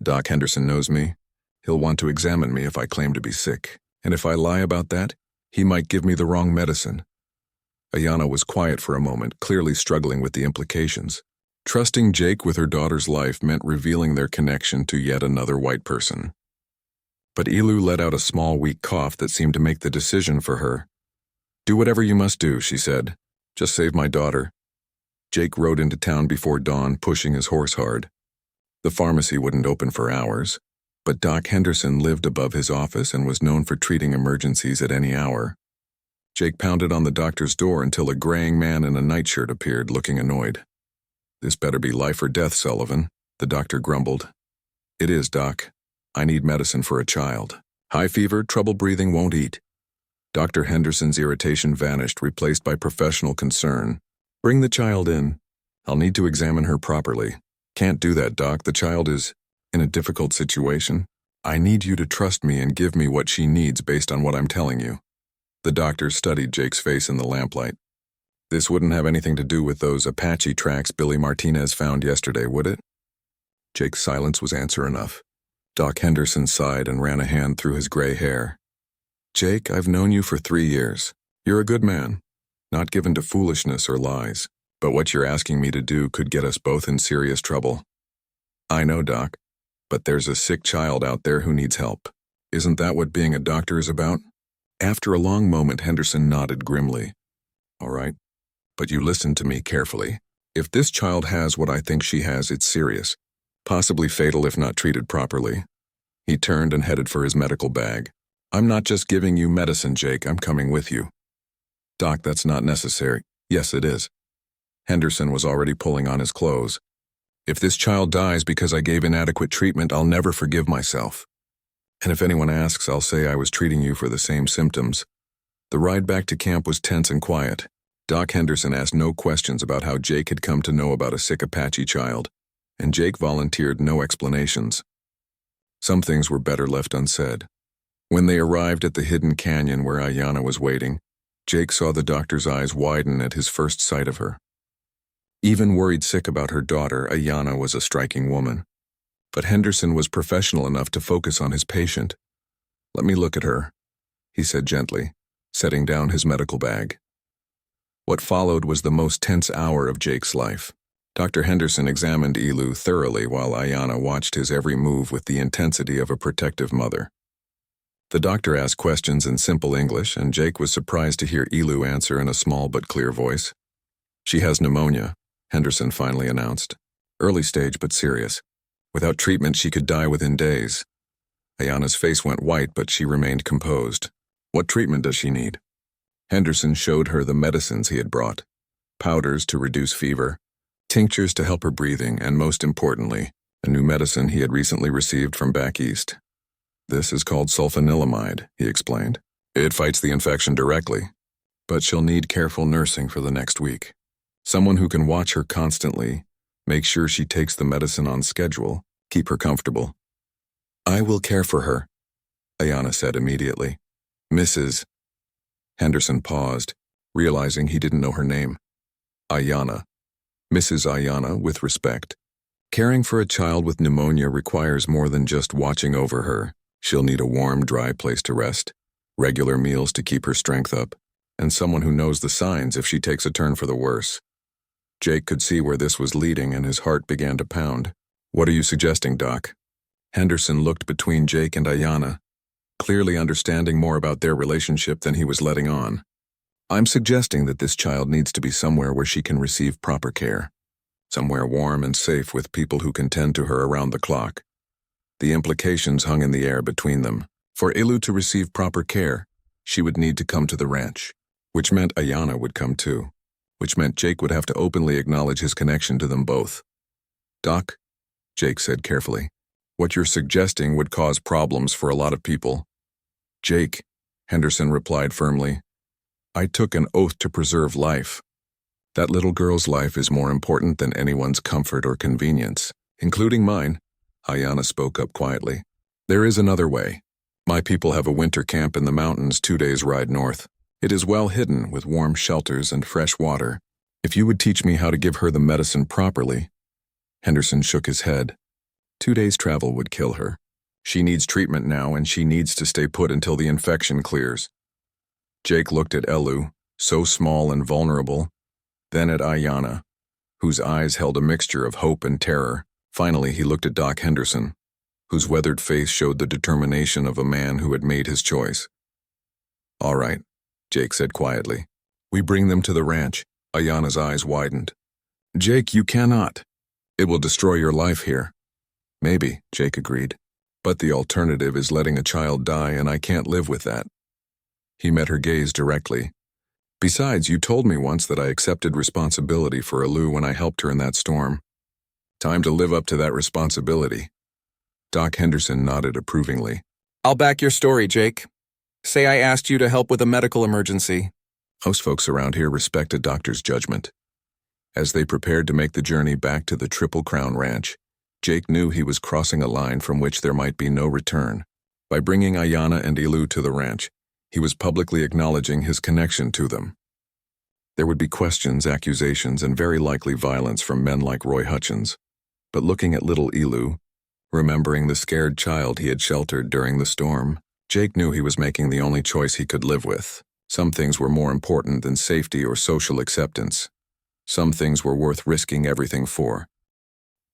"Doc Henderson knows me. He'll want to examine me if I claim to be sick. And if I lie about that, he might give me the wrong medicine." Ayana was quiet for a moment, clearly struggling with the implications. Trusting Jake with her daughter's life meant revealing their connection to yet another white person. But Elu let out a small, weak cough that seemed to make the decision for her. "Do whatever you must do," she said. "Just save my daughter." Jake rode into town before dawn, pushing his horse hard. The pharmacy wouldn't open for hours, but Doc Henderson lived above his office and was known for treating emergencies at any hour. Jake pounded on the doctor's door until a graying man in a nightshirt appeared, looking annoyed. "This better be life or death, Sullivan," the doctor grumbled. "It is, Doc. I need medicine for a child. High fever, trouble breathing, won't eat." Dr. Henderson's irritation vanished, replaced by professional concern. "Bring the child in. I'll need to examine her properly." "Can't do that, Doc. The child is in a difficult situation. I need you to trust me and give me what she needs based on what I'm telling you." The doctor studied Jake's face in the lamplight. "This wouldn't have anything to do with those Apache tracks Billy Martinez found yesterday, would it?" Jake's silence was answer enough. Doc Henderson sighed and ran a hand through his gray hair. "Jake, I've known you for 3 years. You're a good man, not given to foolishness or lies, but what you're asking me to do could get us both in serious trouble." "I know, Doc, but there's a sick child out there who needs help. Isn't that what being a doctor is about?" After a long moment, Henderson nodded grimly. "All right, but you listen to me carefully. If this child has what I think she has, it's serious, possibly fatal if not treated properly." He turned and headed for his medical bag. "I'm not just giving you medicine, Jake. I'm coming with you." "Doc, that's not necessary." "Yes, it is. Henderson was already pulling on his clothes. If this child dies because I gave inadequate treatment, I'll never forgive myself. And if anyone asks, I'll say I was treating you for the same symptoms. The ride back to camp was tense and quiet. Doc Henderson asked no questions about how Jake had come to know about a sick Apache child, and Jake volunteered no explanations. Some things were better left unsaid. When they arrived at the hidden canyon where Ayanna was waiting, Jake saw the doctor's eyes widen at his first sight of her. Even worried sick about her daughter, Ayanna was a striking woman. But Henderson was professional enough to focus on his patient. "Let me look at her," he said gently, setting down his medical bag. What followed was the most tense hour of Jake's life. Dr. Henderson examined Elu thoroughly while Ayanna watched his every move with the intensity of a protective mother. The doctor asked questions in simple English, and Jake was surprised to hear Elu answer in a small but clear voice. "She has pneumonia," Henderson finally announced. "Early stage but serious. Without treatment, she could die within days." Ayanna's face went white, but she remained composed. "What treatment does she need?" Henderson showed her the medicines he had brought. Powders to reduce fever, tinctures to help her breathing, and most importantly, a new medicine he had recently received from back east. "This is called sulfanilamide," he explained. "It fights the infection directly, but she'll need careful nursing for the next week. Someone who can watch her constantly, make sure she takes the medicine on schedule, keep her comfortable." "I will care for her," Ayanna said immediately. "Mrs." Henderson paused, realizing he didn't know her name. "Ayanna. Mrs. Ayanna, with respect. Caring for a child with pneumonia requires more than just watching over her. She'll need a warm, dry place to rest, regular meals to keep her strength up, and someone who knows the signs if she takes a turn for the worse." Jake could see where this was leading, and his heart began to pound. "What are you suggesting, Doc?" Henderson looked between Jake and Ayanna, clearly understanding more about their relationship than he was letting on. "I'm suggesting that this child needs to be somewhere where she can receive proper care. Somewhere warm and safe with people who can tend to her around the clock." The implications hung in the air between them. For Elu to receive proper care, she would need to come to the ranch, which meant Ayanna would come too, which meant Jake would have to openly acknowledge his connection to them both. "Doc," Jake said carefully, "what you're suggesting would cause problems for a lot of people." "Jake," Henderson replied firmly, "I took an oath to preserve life. That little girl's life is more important than anyone's comfort or convenience, including mine." Ayanna spoke up quietly. "There is another way. My people have a winter camp in the mountains 2 days' ride north. It is well hidden with warm shelters and fresh water. If you would teach me how to give her the medicine properly." Henderson shook his head. 2 days' travel would kill her. She needs treatment now, and she needs to stay put until the infection clears. Jake looked at Elu, so small and vulnerable, then at Ayanna, whose eyes held a mixture of hope and terror. Finally, he looked at Doc Henderson, whose weathered face showed the determination of a man who had made his choice. "All right," Jake said quietly. "We bring them to the ranch." Ayanna's eyes widened. "Jake, you cannot. It will destroy your life here." "Maybe," Jake agreed. "But the alternative is letting a child die, and I can't live with that." He met her gaze directly. "Besides, you told me once that I accepted responsibility for Elu when I helped her in that storm. Time to live up to that responsibility." Doc Henderson nodded approvingly. "I'll back your story, Jake. Say I asked you to help with a medical emergency." Most folks around here respect a doctor's judgment. As they prepared to make the journey back to the Triple Crown Ranch, Jake knew he was crossing a line from which there might be no return. By bringing Ayanna and Elu to the ranch, he was publicly acknowledging his connection to them. There would be questions, accusations, and very likely violence from men like Roy Hutchins. But looking at little Elu, remembering the scared child he had sheltered during the storm, Jake knew he was making the only choice he could live with. Some things were more important than safety or social acceptance. Some things were worth risking everything for.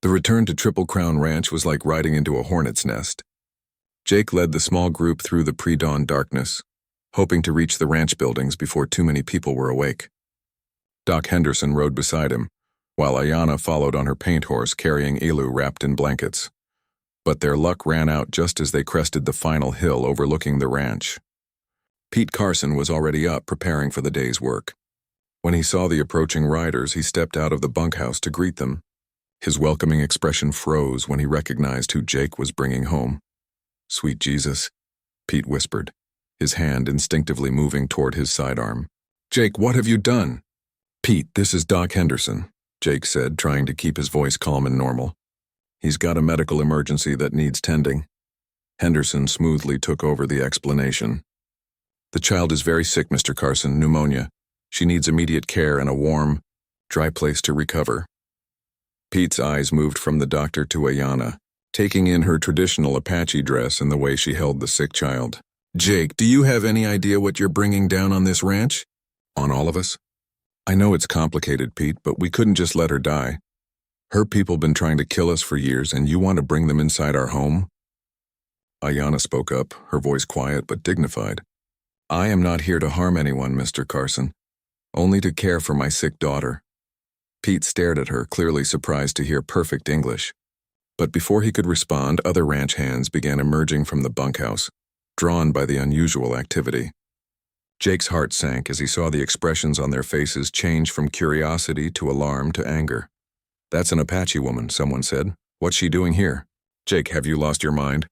The return to Triple Crown Ranch was like riding into a hornet's nest. Jake led the small group through the pre-dawn darkness, hoping to reach the ranch buildings before too many people were awake. Doc Henderson rode beside him, while Ayanna followed on her paint horse carrying Elu wrapped in blankets. But their luck ran out just as they crested the final hill overlooking the ranch. Pete Carson was already up preparing for the day's work. When he saw the approaching riders, he stepped out of the bunkhouse to greet them. His welcoming expression froze when he recognized who Jake was bringing home. "Sweet Jesus," Pete whispered, his hand instinctively moving toward his sidearm. "Jake, what have you done?" "Pete, this is Doc Henderson," Jake said, trying to keep his voice calm and normal. "He's got a medical emergency that needs tending." Henderson smoothly took over the explanation. "The child is very sick, Mr. Carson, pneumonia. She needs immediate care and a warm, dry place to recover." Pete's eyes moved from the doctor to Ayanna, taking in her traditional Apache dress and the way she held the sick child. "Jake, do you have any idea what you're bringing down on this ranch? On all of us? I know it's complicated, Pete, but we couldn't just let her die. Her people been trying to kill us for years, and you want to bring them inside our home?" Ayanna spoke up, her voice quiet but dignified. "I am not here to harm anyone, Mr. Carson. Only to care for my sick daughter." Pete stared at her, clearly surprised to hear perfect English. But before he could respond, other ranch hands began emerging from the bunkhouse, drawn by the unusual activity. Jake's heart sank as he saw the expressions on their faces change from curiosity to alarm to anger. "That's an Apache woman," someone said. "What's she doing here? Jake, have you lost your mind?"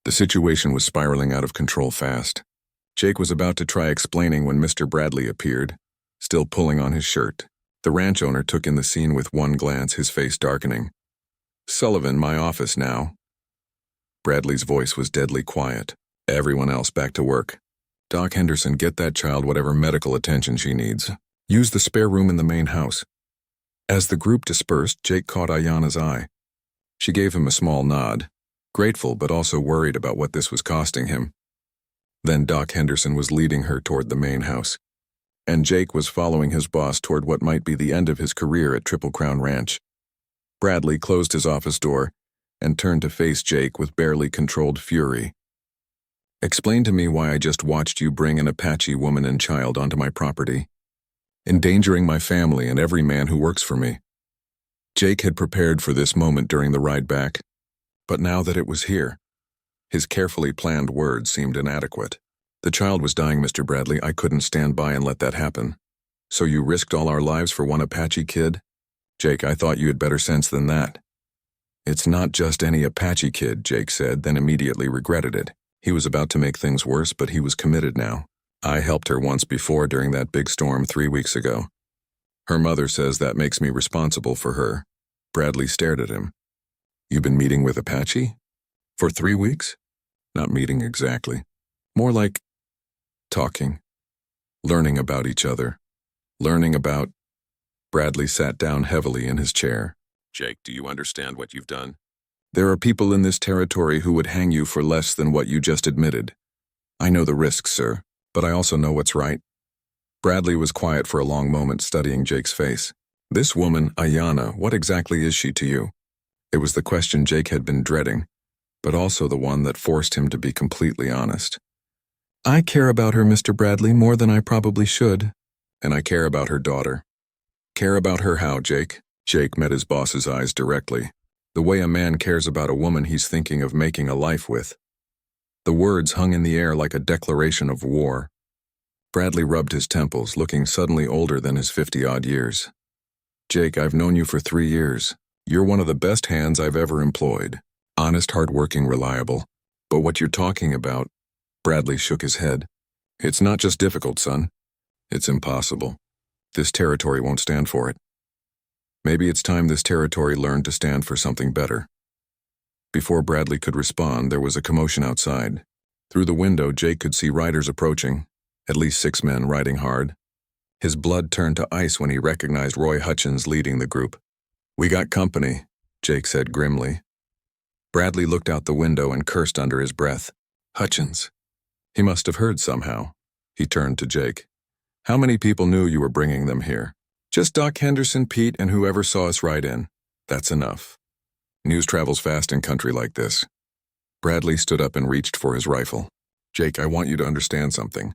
The situation was spiraling out of control fast. Jake was about to try explaining when Mr. Bradley appeared, still pulling on his shirt. The ranch owner took in the scene with one glance, his face darkening. "Sullivan, my office now." Bradley's voice was deadly quiet. Everyone else back to work. "Doc Henderson, get that child whatever medical attention she needs. Use the spare room in the main house." As the group dispersed, Jake caught Ayanna's eye. She gave him a small nod, grateful but also worried about what this was costing him. Then Doc Henderson was leading her toward the main house, and Jake was following his boss toward what might be the end of his career at Triple Crown Ranch. Bradley closed his office door and turned to face Jake with barely controlled fury. "Explain to me why I just watched you bring an Apache woman and child onto my property, endangering my family and every man who works for me." Jake had prepared for this moment during the ride back, but now that it was here, his carefully planned words seemed inadequate. "The child was dying, Mr. Bradley. I couldn't stand by and let that happen. So you risked all our lives for one Apache kid? Jake, I thought you had better sense than that." "It's not just any Apache kid," Jake said, then immediately regretted it. He was about to make things worse, but he was committed now. "I helped her once before during that big storm 3 weeks ago. Her mother says that makes me responsible for her." Bradley stared at him. "You've been meeting with Apache? For 3 weeks?" "Not meeting exactly. More like talking. Learning about each other. Learning about—" Bradley sat down heavily in his chair. "Jake, do you understand what you've done? There are people in this territory who would hang you for less than what you just admitted. I know the risks, sir, but I also know what's right." Bradley was quiet for a long moment, studying Jake's face. "This woman, Ayanna, what exactly is she to you?" It was the question Jake had been dreading, but also the one that forced him to be completely honest. "I care about her, Mr. Bradley, more than I probably should." "And I care about her daughter." "Care about her how, Jake?" Jake met his boss's eyes directly. "The way a man cares about a woman he's thinking of making a life with." The words hung in the air like a declaration of war. Bradley rubbed his temples, looking suddenly older than his 50-odd years. "Jake, I've known you for 3 years. You're one of the best hands I've ever employed. Honest, hardworking, reliable. But what you're talking about—" Bradley shook his head. "It's not just difficult, son. It's impossible. This territory won't stand for it. Maybe it's time this territory learned to stand for something better." Before Bradley could respond, there was a commotion outside. Through the window, Jake could see riders approaching, at least 6 men riding hard. His blood turned to ice when he recognized Roy Hutchins leading the group. "We got company," Jake said grimly. Bradley looked out the window and cursed under his breath. Hutchins. He must have heard somehow. He turned to Jake. "How many people knew you were bringing them here?" "Just Doc Henderson, Pete, and whoever saw us ride in." "That's enough. News travels fast in country like this." Bradley stood up and reached for his rifle. "Jake, I want you to understand something.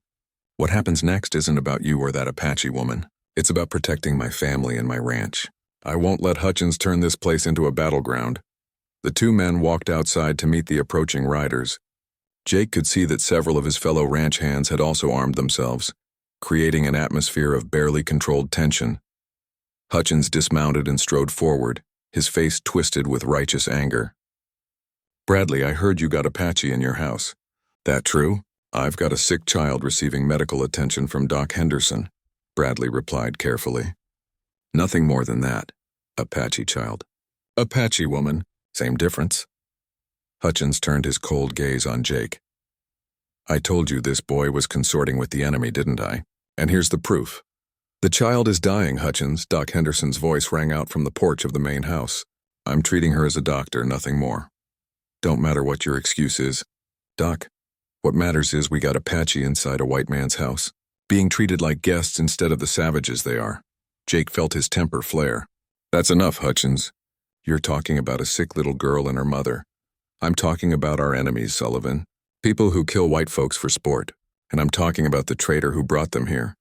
What happens next isn't about you or that Apache woman. It's about protecting my family and my ranch. I won't let Hutchins turn this place into a battleground." The 2 men walked outside to meet the approaching riders. Jake could see that several of his fellow ranch hands had also armed themselves, creating an atmosphere of barely controlled tension. Hutchins dismounted and strode forward, his face twisted with righteous anger. "Bradley, I heard you got Apache in your house. That true? I've got a sick child receiving medical attention from Doc Henderson," Bradley replied carefully. "Nothing more than that. Apache child. Apache woman, same difference." Hutchins turned his cold gaze on Jake. "I told you this boy was consorting with the enemy, didn't I? And here's the proof." "The child is dying, Hutchins," Doc Henderson's voice rang out from the porch of the main house. "I'm treating her as a doctor, nothing more. Don't matter what your excuse is, Doc. What matters is we got Apache inside a white man's house, being treated like guests instead of the savages they are." Jake felt his temper flare. "That's enough, Hutchins. You're talking about a sick little girl and her mother. I'm talking about our enemies, Sullivan. People who kill white folks for sport. And I'm talking about the traitor who brought them here."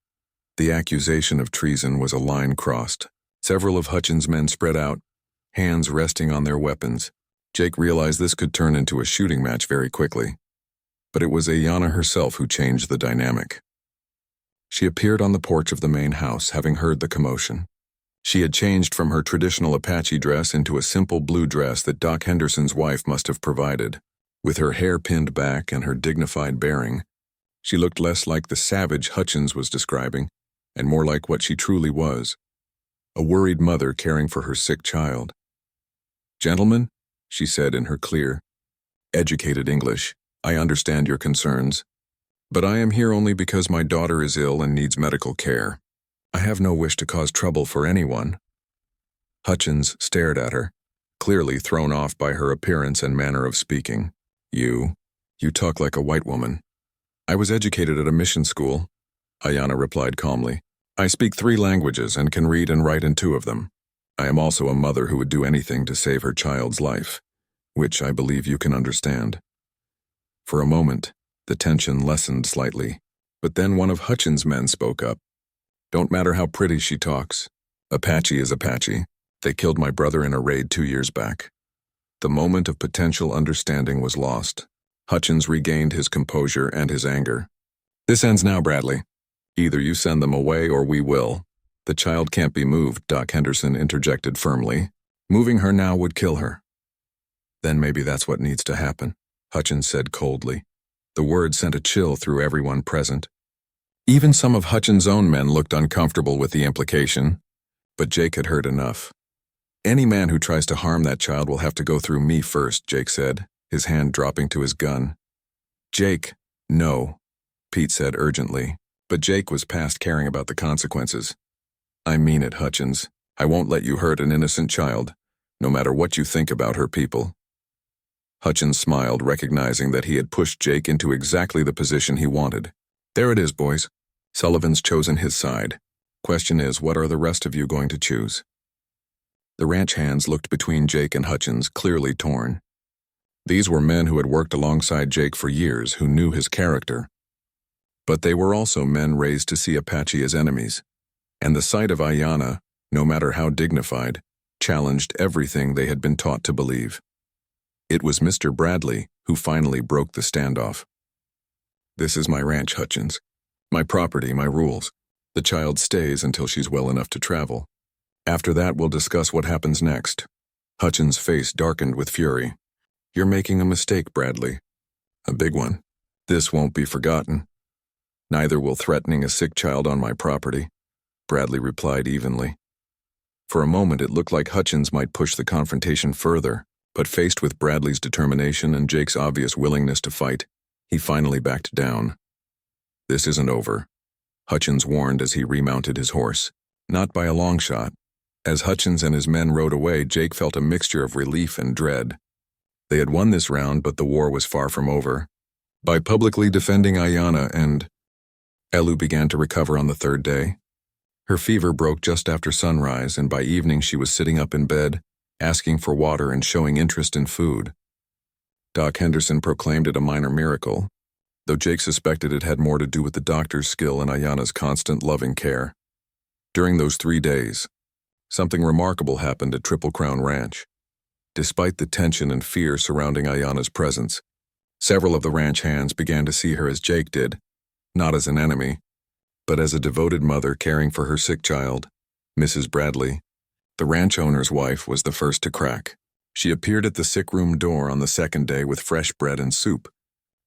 The accusation of treason was a line crossed. Several of Hutchins' men spread out, hands resting on their weapons. Jake realized this could turn into a shooting match very quickly. But it was Ayanna herself who changed the dynamic. She appeared on the porch of the main house, having heard the commotion. She had changed from her traditional Apache dress into a simple blue dress that Doc Henderson's wife must have provided. With her hair pinned back and her dignified bearing, she looked less like the savage Hutchins was describing, and more like what she truly was, a worried mother caring for her sick child. "Gentlemen," she said in her clear, educated English, "I understand your concerns, but I am here only because my daughter is ill and needs medical care. I have no wish to cause trouble for anyone." Hutchins stared at her, clearly thrown off by her appearance and manner of speaking. You talk like a white woman." "I was educated at a mission school," Ayanna replied calmly. "I speak 3 languages and can read and write in 2 of them. I am also a mother who would do anything to save her child's life, which I believe you can understand." For a moment, the tension lessened slightly, but then one of Hutchins' men spoke up. "Don't matter how pretty she talks. Apache is Apache. They killed my brother in a raid 2 years back." The moment of potential understanding was lost. Hutchins regained his composure and his anger. "This ends now, Bradley. Either you send them away or we will." "The child can't be moved," Doc Henderson interjected firmly. "Moving her now would kill her." "Then maybe that's what needs to happen," Hutchins said coldly. The word sent a chill through everyone present. Even some of Hutchins' own men looked uncomfortable with the implication, but Jake had heard enough. "Any man who tries to harm that child will have to go through me first," Jake said, his hand dropping to his gun. "Jake, no," Pete said urgently, but Jake was past caring about the consequences. "I mean it, Hutchins. I won't let you hurt an innocent child, no matter what you think about her people." Hutchins smiled, recognizing that he had pushed Jake into exactly the position he wanted. "There it is, boys. Sullivan's chosen his side. Question is, what are the rest of you going to choose?" The ranch hands looked between Jake and Hutchins, clearly torn. These were men who had worked alongside Jake for years, who knew his character. But they were also men raised to see Apache as enemies, and the sight of Ayanna, no matter how dignified, challenged everything they had been taught to believe. It was Mr. Bradley who finally broke the standoff. "This is my ranch, Hutchins. My property, my rules. The child stays until she's well enough to travel. After that, we'll discuss what happens next." Hutchins' face darkened with fury. "You're making a mistake, Bradley. A big one. This won't be forgotten." "Neither will threatening a sick child on my property," Bradley replied evenly. For a moment, it looked like Hutchins might push the confrontation further, but faced with Bradley's determination and Jake's obvious willingness to fight, he finally backed down. "This isn't over," Hutchins warned as he remounted his horse. Not by a long shot. As Hutchins and his men rode away, Jake felt a mixture of relief and dread. They had won this round, but the war was far from over. By publicly defending Ayanna and Elu began to recover on the 3rd day. Her fever broke just after sunrise, and by evening she was sitting up in bed, asking for water and showing interest in food. Doc Henderson proclaimed it a minor miracle, though Jake suspected it had more to do with the doctor's skill and Ayanna's constant loving care. During those 3 days, something remarkable happened at Triple Crown Ranch. Despite the tension and fear surrounding Ayanna's presence, several of the ranch hands began to see her as Jake did, not as an enemy, But as a devoted mother caring for her sick child, Mrs. Bradley, the ranch owner's wife, was the first to crack. She appeared at the sick room door on the second day with fresh bread and soup,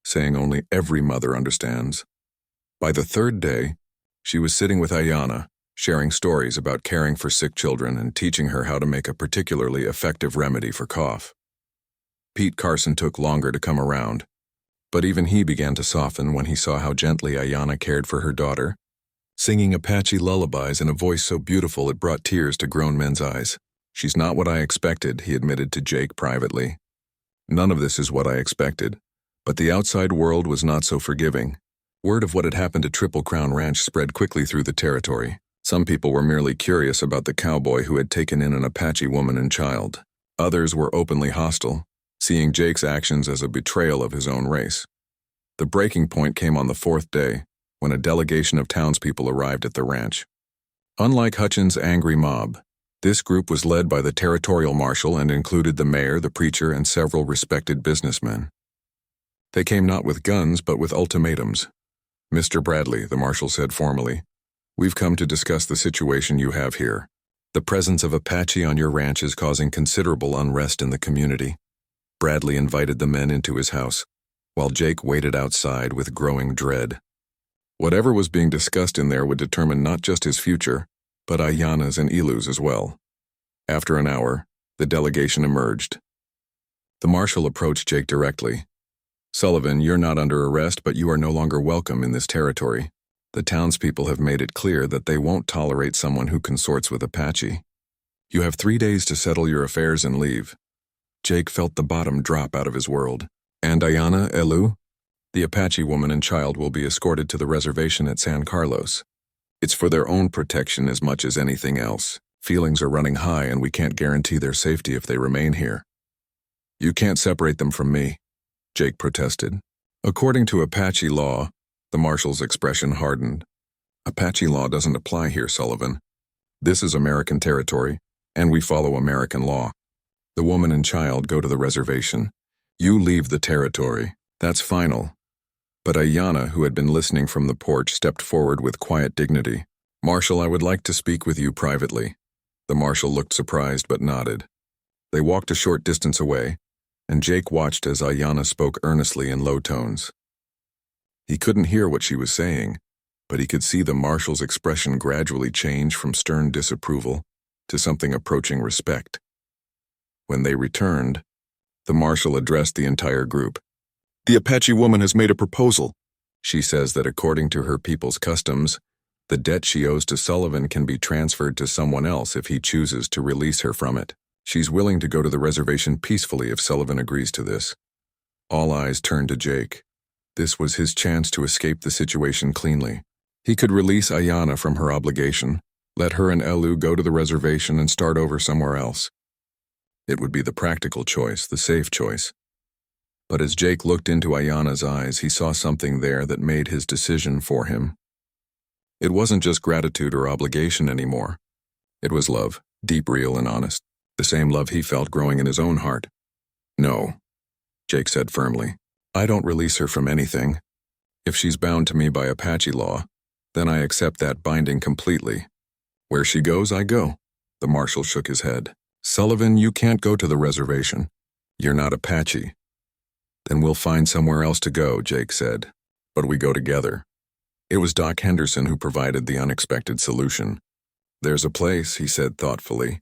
saying only every mother understands. By the third day, she was sitting with Ayanna, sharing stories about caring for sick children and teaching her how to make a particularly effective remedy for cough. Pete Carson took longer to come around, but even he began to soften when he saw how gently Ayanna cared for her daughter, singing Apache lullabies in a voice so beautiful it brought tears to grown men's eyes. "She's not what I expected," he admitted to Jake privately. "None of this is what I expected." But the outside world was not so forgiving. Word of what had happened to Triple Crown Ranch spread quickly through the territory. Some people were merely curious about the cowboy who had taken in an Apache woman and child. Others were openly hostile, seeing Jake's actions as a betrayal of his own race. The breaking point came on the fourth day, when a delegation of townspeople arrived at the ranch. Unlike Hutchins' angry mob, this group was led by the territorial marshal and included the mayor, the preacher, and several respected businessmen. They came not with guns but with ultimatums. "Mr. Bradley," the marshal said formally, "we've come to discuss the situation you have here. The presence of Apache on your ranch is causing considerable unrest in the community." Bradley invited the men into his house, while Jake waited outside with growing dread. Whatever was being discussed in there would determine not just his future, but Ayanna's and Elu's as well. After an hour, the delegation emerged. The marshal approached Jake directly. "Sullivan, you're not under arrest, but you are no longer welcome in this territory. The townspeople have made it clear that they won't tolerate someone who consorts with Apache. You have 3 days to settle your affairs and leave." Jake felt the bottom drop out of his world. "And Ayanna, Elu?" "The Apache woman and child will be escorted to the reservation at San Carlos. It's for their own protection as much as anything else. Feelings are running high and we can't guarantee their safety if they remain here." "You can't separate them from me," Jake protested. "According to Apache law," the marshal's expression hardened. "Apache law doesn't apply here, Sullivan. This is American territory, and we follow American law. The woman and child go to the reservation. You leave the territory. That's final." But Ayanna, who had been listening from the porch, stepped forward with quiet dignity. "Marshal, I would like to speak with you privately." The marshal looked surprised but nodded. They walked a short distance away, and Jake watched as Ayanna spoke earnestly in low tones. He couldn't hear what she was saying, but he could see the marshal's expression gradually change from stern disapproval to something approaching respect. When they returned, the marshal addressed the entire group. "The Apache woman has made a proposal. She says that according to her people's customs, the debt she owes to Sullivan can be transferred to someone else if he chooses to release her from it. She's willing to go to the reservation peacefully if Sullivan agrees to this." All eyes turned to Jake. This was his chance to escape the situation cleanly. He could release Ayanna from her obligation, let her and Elu go to the reservation and start over somewhere else. It would be the practical choice, the safe choice. But as Jake looked into Ayanna's eyes, he saw something there that made his decision for him. It wasn't just gratitude or obligation anymore. It was love, deep, real, and honest. The same love he felt growing in his own heart. "No," Jake said firmly. "I don't release her from anything. If she's bound to me by Apache law, then I accept that binding completely. Where she goes, I go." The marshal shook his head. "Sullivan, you can't go to the reservation. You're not Apache." "Then we'll find somewhere else to go," Jake said. "But we go together." It was Doc Henderson who provided the unexpected solution. "There's a place," he said thoughtfully,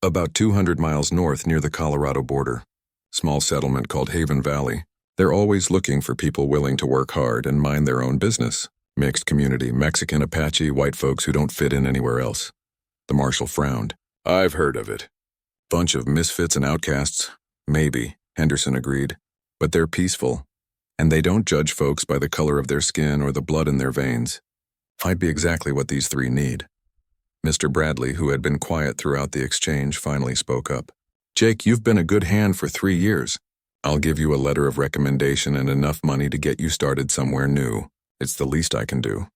"about 200 miles north near the Colorado border. Small settlement called Haven Valley. They're always looking for people willing to work hard and mind their own business. Mixed community, Mexican, Apache, white folks who don't fit in anywhere else." The marshal frowned. "I've heard of it. Bunch of misfits and outcasts." "Maybe," Henderson agreed. "But they're peaceful, and they don't judge folks by the color of their skin or the blood in their veins. I'd be exactly what these three need." Mr. Bradley, who had been quiet throughout the exchange, finally spoke up. "Jake, you've been a good hand for 3 years. I'll give you a letter of recommendation and enough money to get you started somewhere new. It's the least I can do."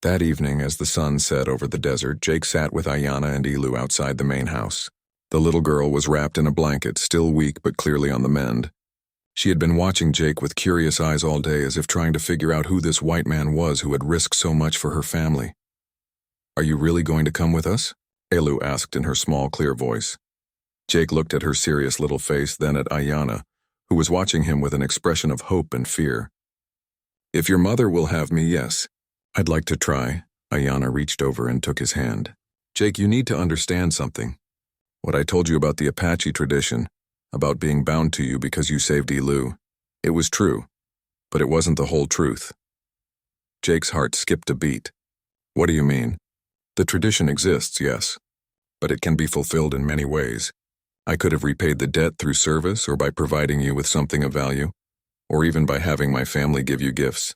That evening, as the sun set over the desert, Jake sat with Ayanna and Elu outside the main house. The little girl was wrapped in a blanket, still weak but clearly on the mend. She had been watching Jake with curious eyes all day, as if trying to figure out who this white man was who had risked so much for her family. "Are you really going to come with us?" Elu asked in her small, clear voice. Jake looked at her serious little face, then at Ayanna, who was watching him with an expression of hope and fear. "If your mother will have me, yes. I'd like to try." Ayanna reached over and took his hand. "Jake, you need to understand something. What I told you about the Apache tradition, about being bound to you because you saved Elu, it was true, but it wasn't the whole truth." Jake's heart skipped a beat. "What do you mean?" "The tradition exists, yes, but it can be fulfilled in many ways. I could have repaid the debt through service, or by providing you with something of value, or even by having my family give you gifts."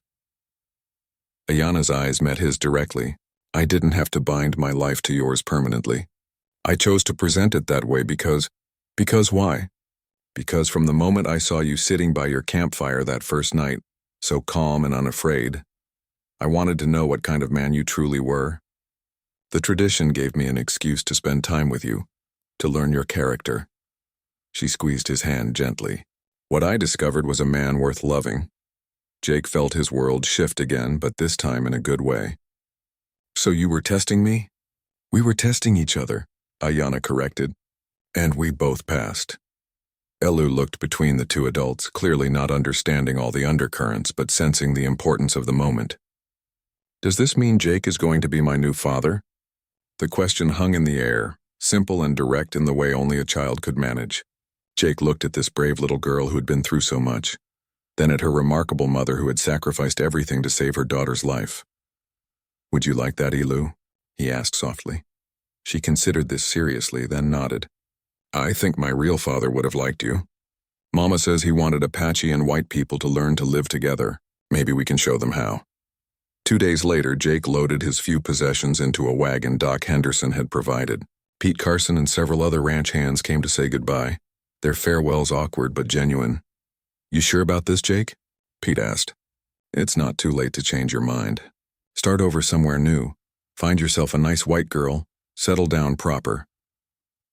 Ayanna's eyes met his directly. "I didn't have to bind my life to yours permanently. I chose to present it that way because why? Because from the moment I saw you sitting by your campfire that first night, so calm and unafraid, I wanted to know what kind of man you truly were. The tradition gave me an excuse to spend time with you, to learn your character." She squeezed his hand gently. "What I discovered was a man worth loving." Jake felt his world shift again, but this time in a good way. "So you were testing me?" "We were testing each other," Ayanna corrected. "And we both passed." Elu looked between the two adults, clearly not understanding all the undercurrents, but sensing the importance of the moment. "Does this mean Jake is going to be my new father?" The question hung in the air, simple and direct in the way only a child could manage. Jake looked at this brave little girl who had been through so much, then at her remarkable mother who had sacrificed everything to save her daughter's life. "Would you like that, Elu?" he asked softly. She considered this seriously, then nodded. "I think my real father would have liked you. Mama says he wanted Apache and white people to learn to live together. Maybe we can show them how." 2 days later, Jake loaded his few possessions into a wagon Doc Henderson had provided. Pete Carson and several other ranch hands came to say goodbye, their farewells awkward but genuine. "You sure about this, Jake?" Pete asked. "It's not too late to change your mind. Start over somewhere new. Find yourself a nice white girl. Settle down proper."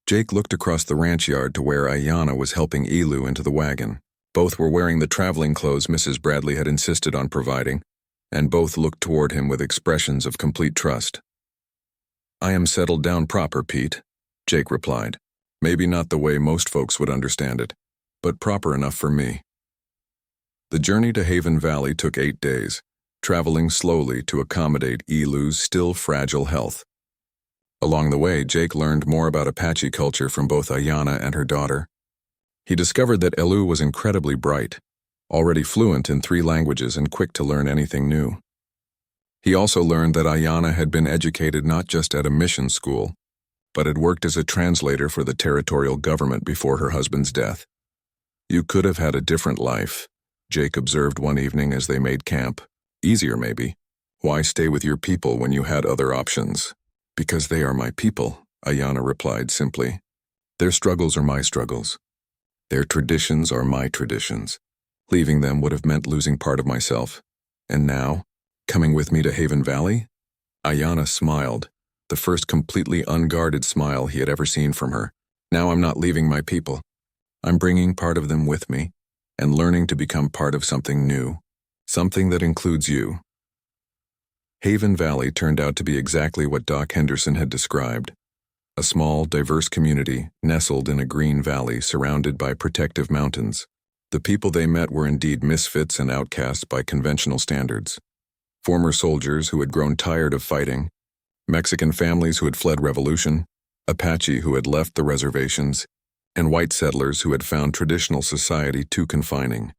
Jake looked across the ranch yard to where Ayanna was helping Elu into the wagon. Both were wearing the traveling clothes Mrs. Bradley had insisted on providing, and both looked toward him with expressions of complete trust. "I am settled down proper, Pete," Jake replied. "Maybe not the way most folks would understand it, but proper enough for me." The journey to Haven Valley took 8 days, traveling slowly to accommodate Elu's still fragile health. Along the way, Jake learned more about Apache culture from both Ayanna and her daughter. He discovered that Elu was incredibly bright, already fluent in 3 languages and quick to learn anything new. He also learned that Ayanna had been educated not just at a mission school, but had worked as a translator for the territorial government before her husband's death. "You could have had a different life," Jake observed one evening as they made camp. "Easier, maybe. Why stay with your people when you had other options?" "Because they are my people," Ayanna replied simply. "Their struggles are my struggles. Their traditions are my traditions. Leaving them would have meant losing part of myself. And now, coming with me to Haven Valley?" Ayanna smiled, the first completely unguarded smile he had ever seen from her. "Now I'm not leaving my people. I'm bringing part of them with me, and learning to become part of something new, something that includes you." Haven Valley turned out to be exactly what Doc Henderson had described. A small, diverse community nestled in a green valley surrounded by protective mountains. The people they met were indeed misfits and outcasts by conventional standards. Former soldiers who had grown tired of fighting, Mexican families who had fled revolution, Apache who had left the reservations, and white settlers who had found traditional society too confining.